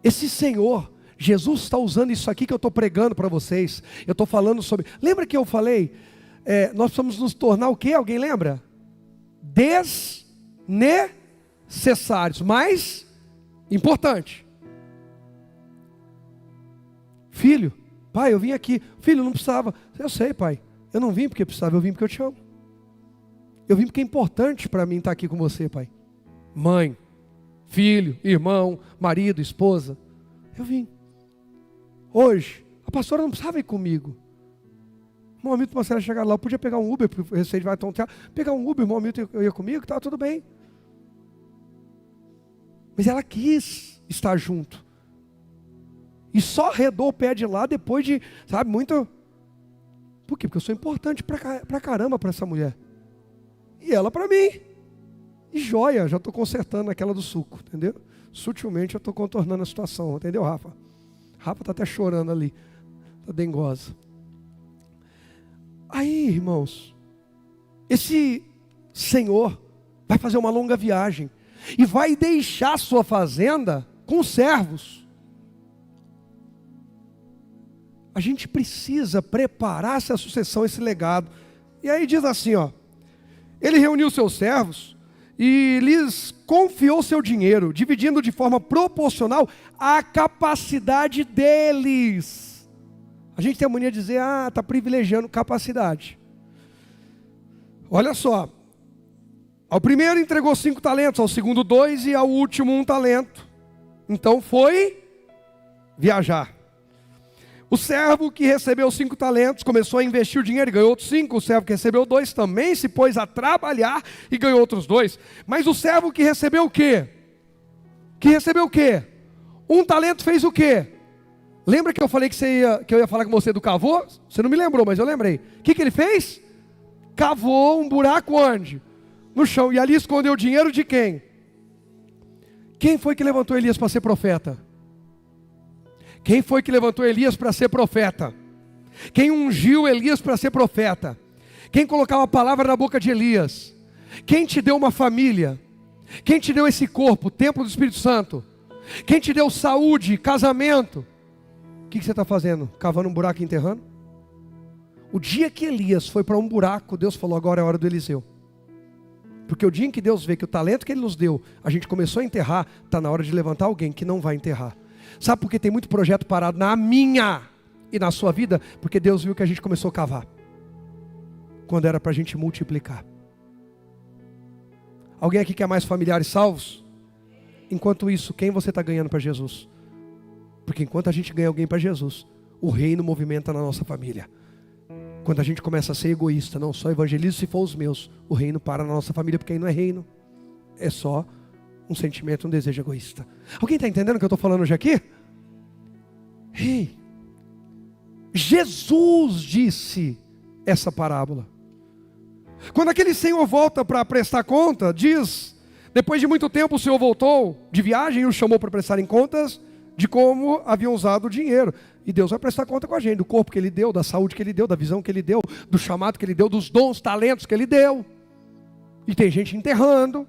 Esse Senhor, Jesus está usando isso aqui que eu estou pregando para vocês. Eu estou falando sobre... Lembra que eu falei? Nós precisamos nos tornar o quê? Alguém lembra? Desnecessários. Mas, importante. Filho, pai, eu vim aqui. Filho, não precisava. Eu sei, pai. Eu não vim porque precisava, eu vim porque eu te amo. Eu vim porque é importante para mim estar aqui com você, pai. Mãe, filho, irmão, marido, esposa. Eu vim. Hoje, a pastora não precisava ir comigo. Meu amigo pastor chegar lá, eu podia pegar um Uber, porque você vai tontear. Pegar um Uber, meu amigo eu ia comigo, estava tudo bem. Mas ela quis estar junto. E só arredou o pé de lá depois de, sabe, muito... Por quê? Porque eu sou importante pra caramba para essa mulher. E ela para mim. E joia, já estou consertando aquela do suco, entendeu? Sutilmente eu estou contornando a situação, entendeu, Rafa? Rafa está até chorando ali, está dengosa. Aí, irmãos, esse Senhor vai fazer uma longa viagem e vai deixar sua fazenda com servos. A gente precisa preparar essa sucessão, esse legado. E aí diz assim, ó, ele reuniu seus servos e lhes confiou seu dinheiro, dividindo de forma proporcional à capacidade deles. A gente tem a mania de dizer, está privilegiando capacidade. Olha só, ao primeiro entregou 5 talentos, ao segundo 2 e ao último 1 talento. Então foi viajar. O servo que recebeu 5 talentos começou a investir o dinheiro e ganhou outros 5. O servo que recebeu 2 também se pôs a trabalhar e ganhou outros 2. Mas o servo que recebeu o quê? Que recebeu o quê? 1 talento fez o quê? Lembra que eu falei que eu ia falar com você do cavô? Você não me lembrou, mas eu lembrei. O que ele fez? Cavou um buraco onde? No chão. E ali escondeu o dinheiro de quem? Quem foi que levantou Elias para ser profeta? Quem foi que levantou Elias para ser profeta? Quem ungiu Elias para ser profeta? Quem colocava a palavra na boca de Elias? Quem te deu uma família? Quem te deu esse corpo, templo do Espírito Santo? Quem te deu saúde, casamento? O que você está fazendo? Cavando um buraco e enterrando? O dia que Elias foi para um buraco, Deus falou, agora é a hora do Eliseu. Porque o dia em que Deus vê que o talento que Ele nos deu, a gente começou a enterrar, está na hora de levantar alguém que não vai enterrar. Sabe por que tem muito projeto parado na minha e na sua vida? Porque Deus viu que a gente começou a cavar, quando era para a gente multiplicar. Alguém aqui quer mais familiares salvos? Enquanto isso, quem você está ganhando para Jesus? Porque enquanto a gente ganha alguém para Jesus, o reino movimenta na nossa família. Quando a gente começa a ser egoísta, não, só evangelizo se for os meus, o reino para na nossa família, porque aí não é reino, é só um sentimento, um desejo egoísta. Alguém está entendendo o que eu estou falando hoje aqui? Ei, Jesus disse essa parábola. Quando aquele senhor volta para prestar conta, diz, depois de muito tempo o senhor voltou de viagem e o chamou para prestarem contas de como haviam usado o dinheiro. E Deus vai prestar conta com a gente, do corpo que Ele deu, da saúde que Ele deu, da visão que Ele deu, do chamado que Ele deu, dos dons, talentos que Ele deu. E tem gente enterrando.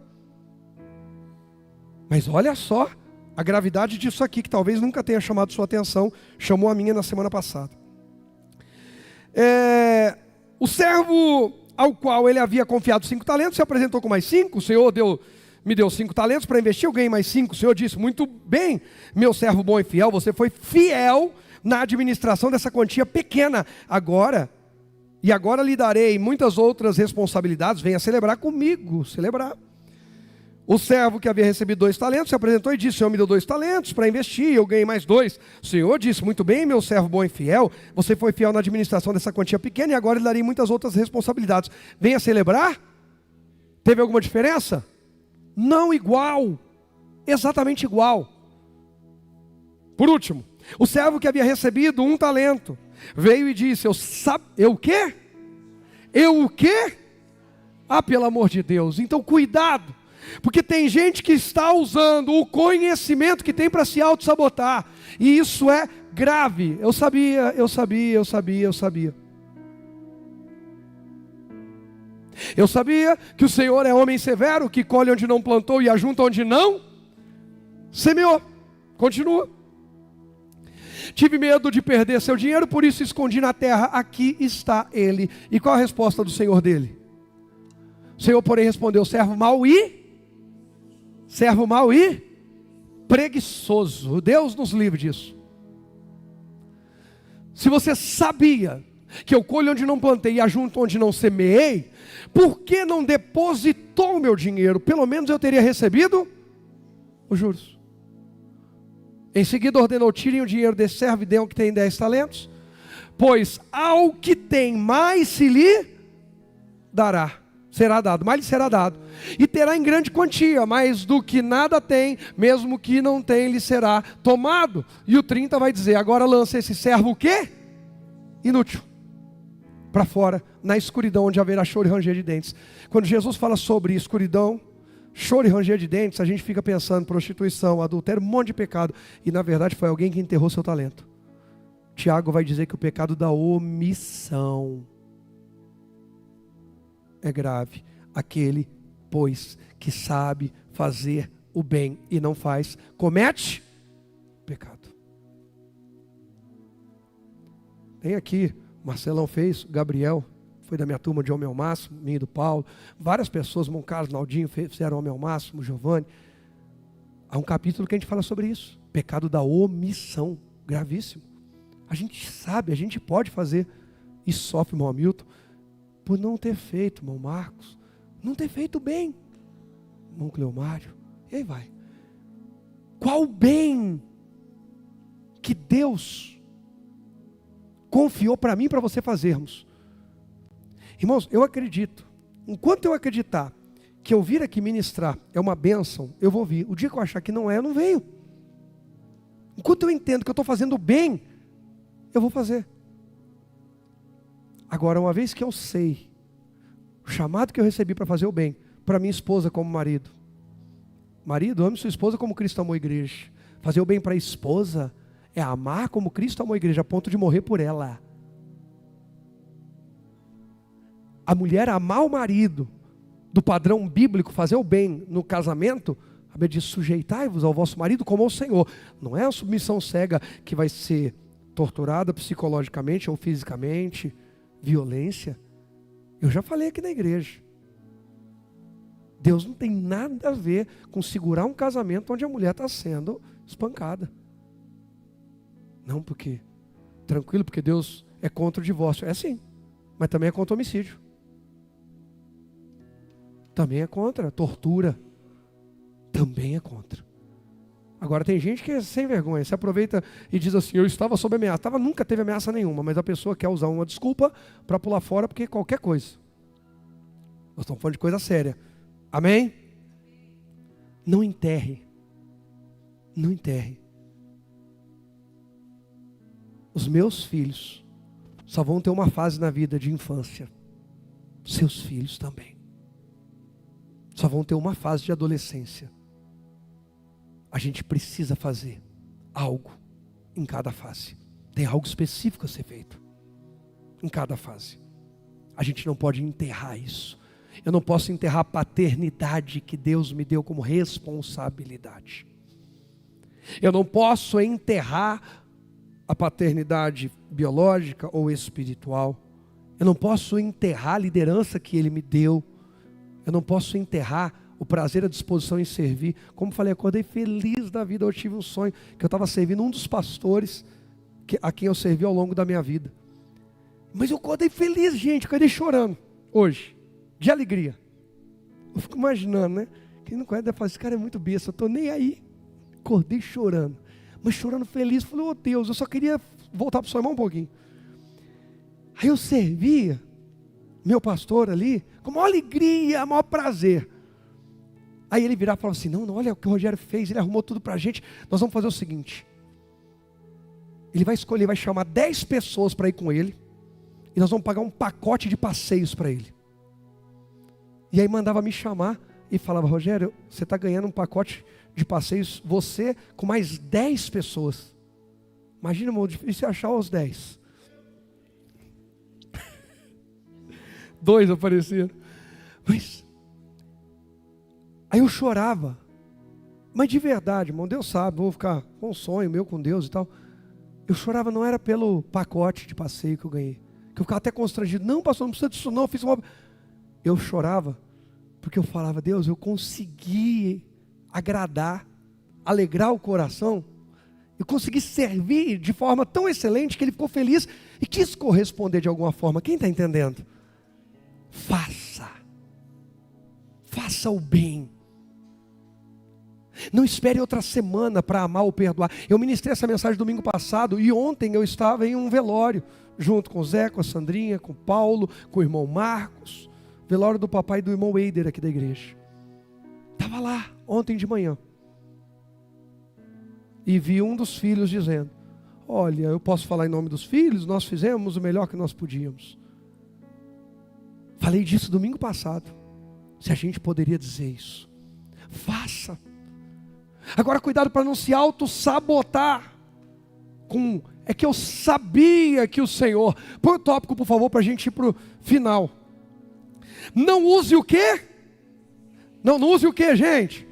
Mas olha só a gravidade disso aqui, que talvez nunca tenha chamado sua atenção, chamou a minha na semana passada. O servo ao qual ele havia confiado 5 talentos, se apresentou com mais 5, o Senhor me deu 5 talentos para investir, eu ganhei mais 5, o Senhor disse, muito bem, meu servo bom e fiel, você foi fiel na administração dessa quantia pequena, agora lhe darei muitas outras responsabilidades, venha celebrar comigo, celebrar. O servo que havia recebido 2 talentos se apresentou e disse, o Senhor me deu 2 talentos para investir, eu ganhei mais 2. O Senhor disse, muito bem, meu servo bom e fiel, você foi fiel na administração dessa quantia pequena e agora lhe darei muitas outras responsabilidades. Venha celebrar? Teve alguma diferença? Não igual, exatamente igual. Por último, o servo que havia recebido 1 talento, veio e disse, eu o quê? Eu o quê? Ah, pelo amor de Deus, então cuidado. Porque tem gente que está usando o conhecimento que tem para se auto-sabotar. E isso é grave. Eu sabia. Eu sabia que o Senhor é homem severo, que colhe onde não plantou e ajunta onde não semeou. Continua. Tive medo de perder seu dinheiro, por isso escondi na terra. Aqui está ele. E qual a resposta do Senhor dele? O Senhor, porém, respondeu, servo mau e preguiçoso. Deus nos livre disso. Se você sabia que eu colho onde não plantei e ajunto onde não semeei, por que não depositou o meu dinheiro? Pelo menos eu teria recebido os juros. Em seguida ordenou, tirem o dinheiro desse servo e deem ao que tem 10 talentos, pois ao que tem mais se lhe dará. Será dado, mais lhe será dado. E terá em grande quantia, mais do que nada tem, mesmo que não tem, lhe será tomado. E o 30 vai dizer, agora lança esse servo o quê? Inútil. Para fora, na escuridão, onde haverá choro e ranger de dentes. Quando Jesus fala sobre escuridão, choro e ranger de dentes, a gente fica pensando, prostituição, adultério, um monte de pecado. E na verdade foi alguém que enterrou seu talento. Tiago vai dizer que o pecado da omissão é grave. Aquele, pois, que sabe fazer o bem e não faz, comete pecado. Tem aqui, Marcelão fez, Gabriel, foi da minha turma de Homem ao Máximo, minha e do Paulo, várias pessoas, Moncarlos, Naldinho, fizeram Homem ao Máximo, Giovanni. Há um capítulo que a gente fala sobre isso, pecado da omissão, gravíssimo. A gente sabe, a gente pode fazer, e sofre, irmão Hamilton, por não ter feito, irmão Marcos, não ter feito bem, irmão Cleomário, e aí vai. Qual bem que Deus confiou para mim e para você fazermos? Irmãos, eu acredito, enquanto eu acreditar que eu vir aqui ministrar é uma bênção, eu vou vir. O dia que eu achar que não é, eu não venho. Enquanto eu entendo que eu estou fazendo bem, eu vou fazer. Agora, uma vez que eu sei o chamado que eu recebi para fazer o bem, para minha esposa como marido. Marido, ame sua esposa como Cristo amou a igreja. Fazer o bem para a esposa é amar como Cristo amou a igreja, a ponto de morrer por ela. A mulher amar o marido, do padrão bíblico, fazer o bem no casamento, a Bíblia diz, sujeitai-vos ao vosso marido como ao Senhor. Não é a submissão cega que vai ser torturada psicologicamente ou fisicamente, violência. Eu já falei aqui na igreja. Deus não tem nada a ver com segurar um casamento onde a mulher está sendo espancada. Não, porque, tranquilo, porque Deus é contra o divórcio. É sim, mas também é contra o homicídio. Também é contra, tortura. Também é contra. Agora tem gente que é sem vergonha, se aproveita e diz assim, eu estava sob ameaça. Nunca teve ameaça nenhuma, mas a pessoa quer usar uma desculpa para pular fora porque qualquer coisa. Nós estamos falando de coisa séria. Amém? Não enterre. Não enterre. Os meus filhos só vão ter uma fase na vida de infância. Seus filhos também. Só vão ter uma fase de adolescência. A gente precisa fazer algo em cada fase. Tem algo específico a ser feito em cada fase. A gente não pode enterrar isso. Eu não posso enterrar a paternidade que Deus me deu como responsabilidade. Eu não posso enterrar a paternidade biológica ou espiritual. Eu não posso enterrar a liderança que Ele me deu. Eu não posso enterrar o prazer, a disposição em servir. Como falei, acordei feliz da vida. Eu tive um sonho que eu estava servindo um dos pastores a quem eu servi ao longo da minha vida. Mas eu acordei feliz, gente. Eu acordei chorando hoje, de alegria. Eu fico imaginando, né? Quem não conhece deve falar, esse cara é muito besta, eu estou nem aí. Acordei chorando, mas chorando feliz. Falei, oh Deus, eu só queria voltar para o seu irmão um pouquinho. Aí eu servia meu pastor ali, com maior alegria, maior prazer. Aí ele virava e falava assim, não, olha o que o Rogério fez, ele arrumou tudo para a gente. Nós vamos fazer o seguinte, ele vai escolher, vai chamar 10 pessoas para ir com ele, e nós vamos pagar um pacote de passeios para ele. E aí mandava me chamar, e falava, Rogério, você está ganhando um pacote de passeios, você com mais 10 pessoas. Imagina, irmão, difícil achar os 10. 2 apareceram. Mas aí eu chorava. Mas de verdade, irmão, Deus sabe, vou ficar com um sonho meu com Deus e tal. Eu chorava não era pelo pacote de passeio que eu ganhei. Que eu ficava até constrangido. Não, pastor, não precisa disso não, eu fiz uma... Eu chorava porque eu falava, Deus, eu consegui agradar, alegrar o coração. Eu consegui servir de forma tão excelente que ele ficou feliz e quis corresponder de alguma forma. Quem está entendendo? Faça o bem. Não espere outra semana para amar ou perdoar. Eu ministrei essa mensagem domingo passado e ontem eu estava em um velório, junto com o Zé, com a Sandrinha, com o Paulo, com o irmão Marcos, velório do papai e do irmão Eider aqui da igreja. Estava lá ontem de manhã e vi um dos filhos dizendo, olha, eu posso falar em nome dos filhos, nós fizemos o melhor que nós podíamos. Falei disso domingo passado. Se a gente poderia dizer isso. Faça. Agora cuidado para não se auto-sabotar. É que eu sabia que o Senhor... Põe o tópico, por favor, para a gente ir para o final. Não use o quê? Não use o quê, gente?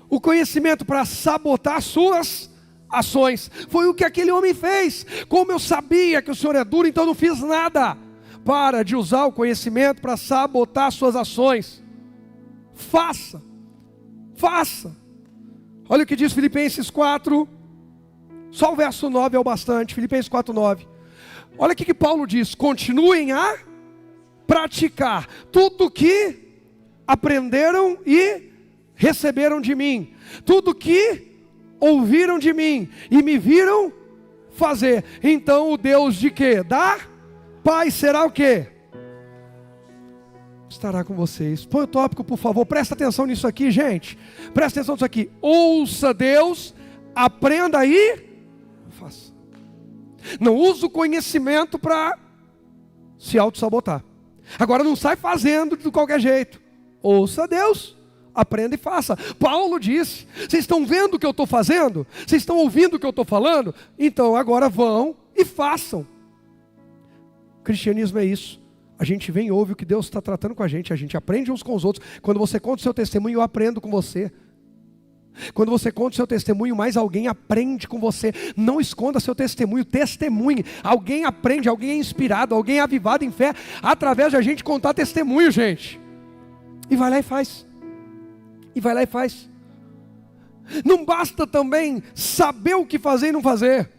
O conhecimento para sabotar suas ações. Foi o que aquele homem fez. Como eu sabia que o Senhor é duro, então não fiz nada. Para de usar o conhecimento para sabotar suas ações. Faça. Olha o que diz Filipenses 4. Só o verso 9 é o bastante. Filipenses 4, 9. Olha o que Paulo diz. Continuem a praticar tudo que aprenderam e receberam de mim. Tudo que ouviram de mim e me viram fazer. Então o Deus de quê? Pai será o quê? Estará com vocês. Põe o tópico, por favor. Presta atenção nisso aqui, gente. Presta atenção nisso aqui. Ouça Deus, aprenda e faça. Não usa o conhecimento para se auto-sabotar. Agora não sai fazendo de qualquer jeito. Ouça Deus, aprenda e faça. Paulo disse: vocês estão vendo o que eu estou fazendo? Vocês estão ouvindo o que eu estou falando? Então agora vão e façam. O cristianismo é isso. A gente vem e ouve o que Deus está tratando com a gente aprende uns com os outros. Quando você conta o seu testemunho, eu aprendo com você. Quando você conta o seu testemunho, mais alguém aprende com você. Não esconda seu testemunho, testemunhe. Alguém aprende, alguém é inspirado, alguém é avivado em fé, através de a gente contar testemunho, gente. E vai lá e faz. E vai lá e faz. Não basta também saber o que fazer e não fazer,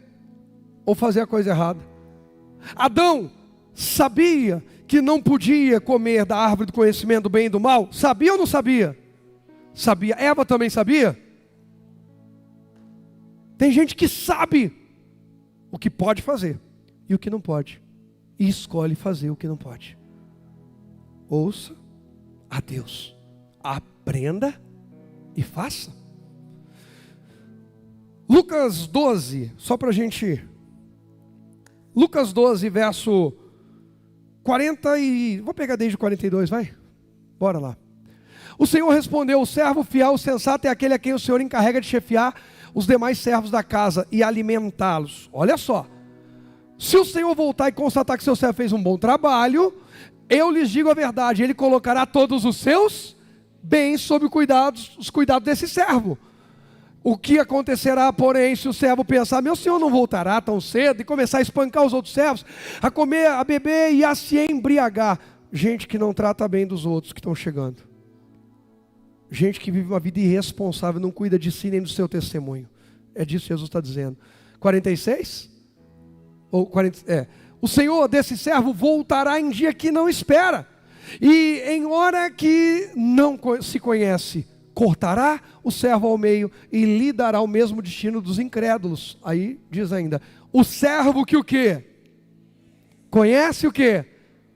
ou fazer a coisa errada. Adão sabia que não podia comer da árvore do conhecimento do bem e do mal? Sabia ou não sabia? Sabia. Eva também sabia? Tem gente que sabe o que pode fazer e o que não pode, e escolhe fazer o que não pode. Ouça a Deus, aprenda e faça. Lucas 12, só para a gente... Lucas 12, verso 40 e... Vou pegar desde o 42, vai? Bora lá. O Senhor respondeu: o servo fiel, sensato é aquele a quem o Senhor encarrega de chefiar os demais servos da casa e alimentá-los. Olha só. Se o Senhor voltar e constatar que seu servo fez um bom trabalho, eu lhes digo a verdade, ele colocará todos os seus bens sob os cuidados desse servo. O que acontecerá, porém, se o servo pensar: meu senhor não voltará tão cedo, e começar a espancar os outros servos, a comer, a beber e a se embriagar? Gente que não trata bem dos outros que estão chegando. Gente que vive uma vida irresponsável, não cuida de si nem do seu testemunho. É disso que Jesus está dizendo. 46? Ou 40, o Senhor desse servo voltará em dia que não espera, e em hora que não se conhece, cortará o servo ao meio e lhe dará o mesmo destino dos incrédulos. Aí diz ainda: o servo que o quê? Conhece o quê?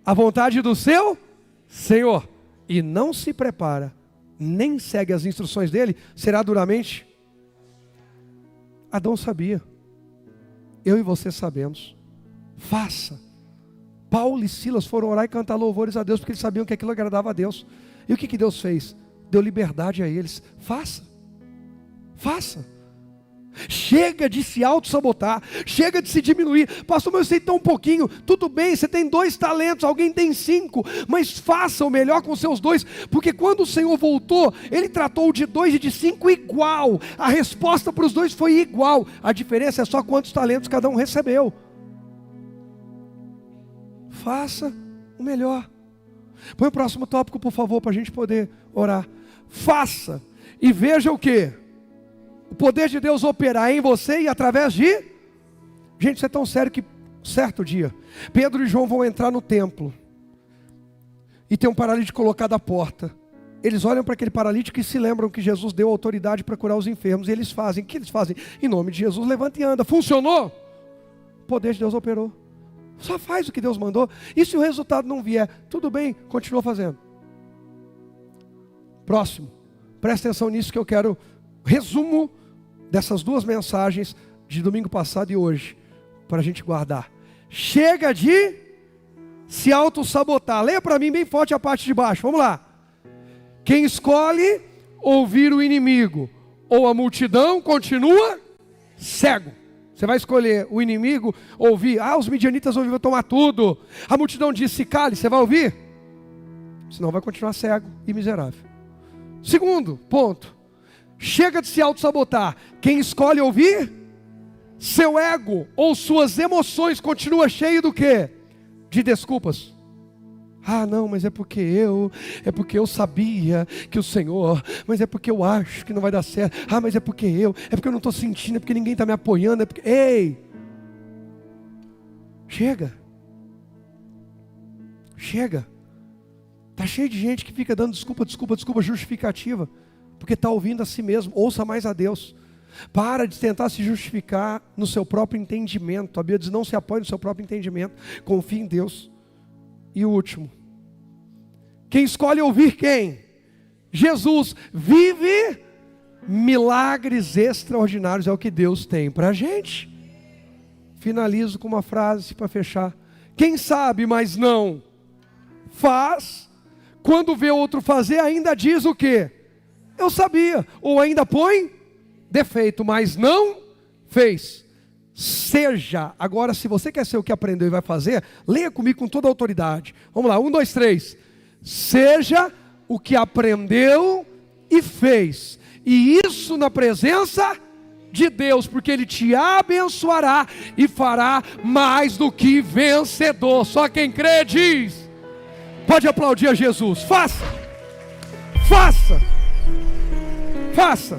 A vontade do seu Senhor, e não se prepara, nem segue as instruções dele, será duramente... Adão sabia, eu e você sabemos. Faça. Paulo e Silas foram orar e cantar louvores a Deus, porque eles sabiam que aquilo agradava a Deus. E o que Deus fez? Deu liberdade a eles. Faça. Faça. Chega de se auto-sabotar, chega de se diminuir. Pastor, mas eu sei tão pouquinho. Tudo bem, você tem 2 talentos, alguém tem 5, mas faça o melhor com seus 2, porque quando o Senhor voltou, Ele tratou o de 2 e de 5 igual. A resposta para os 2 foi igual. A diferença é só quantos talentos cada um recebeu. Faça o melhor. Põe o próximo tópico, por favor, para a gente poder orar. Faça e veja o quê? O poder de Deus operar em você e através de... Gente, isso é tão sério que certo dia, Pedro e João vão entrar no templo, e tem um paralítico colocado à porta. Eles olham para aquele paralítico e se lembram que Jesus deu autoridade para curar os enfermos, e eles fazem, o que eles fazem? Em nome de Jesus, levanta e anda. Funcionou? O poder de Deus operou. Só faz o que Deus mandou, e se o resultado não vier, tudo bem, continua fazendo. Próximo, presta atenção nisso que eu quero, resumo dessas 2 mensagens de domingo passado e hoje, para a gente guardar. Chega de se auto-sabotar. Leia para mim bem forte a parte de baixo, vamos lá. Quem escolhe ouvir o inimigo ou a multidão continua cego. Você vai escolher o inimigo, ouvir: os midianitas vão tomar tudo. A multidão diz: se cale, você vai ouvir? Senão vai continuar cego e miserável. Segundo ponto, chega de se auto-sabotar. Quem escolhe ouvir, seu ego ou suas emoções continua cheio do quê? De desculpas. Não, mas é porque eu sabia que o Senhor, mas é porque eu acho que não vai dar certo. Mas é porque eu não estou sentindo, é porque ninguém está me apoiando, é porque... Ei! Chega. Está cheio de gente que fica dando desculpa justificativa, porque está ouvindo a si mesmo. Ouça mais a Deus. Para de tentar se justificar no seu próprio entendimento. A Bíblia diz: não se apoie no seu próprio entendimento, confie em Deus. E o último, quem escolhe ouvir quem? Jesus. Vive milagres extraordinários, é o que Deus tem para a gente. Finalizo com uma frase para fechar. Quem sabe, mas não faz, quando vê outro fazer, ainda diz o quê? Eu sabia. Ou ainda põe defeito, mas não fez. Seja, agora se você quer ser o que aprendeu e vai fazer, leia comigo com toda a autoridade. Vamos lá, 1, 2, 3. Seja o que aprendeu e fez. E isso na presença de Deus, porque Ele te abençoará e fará mais do que vencedor. Só quem crê diz. Pode aplaudir a Jesus. Faça. Faça. Faça.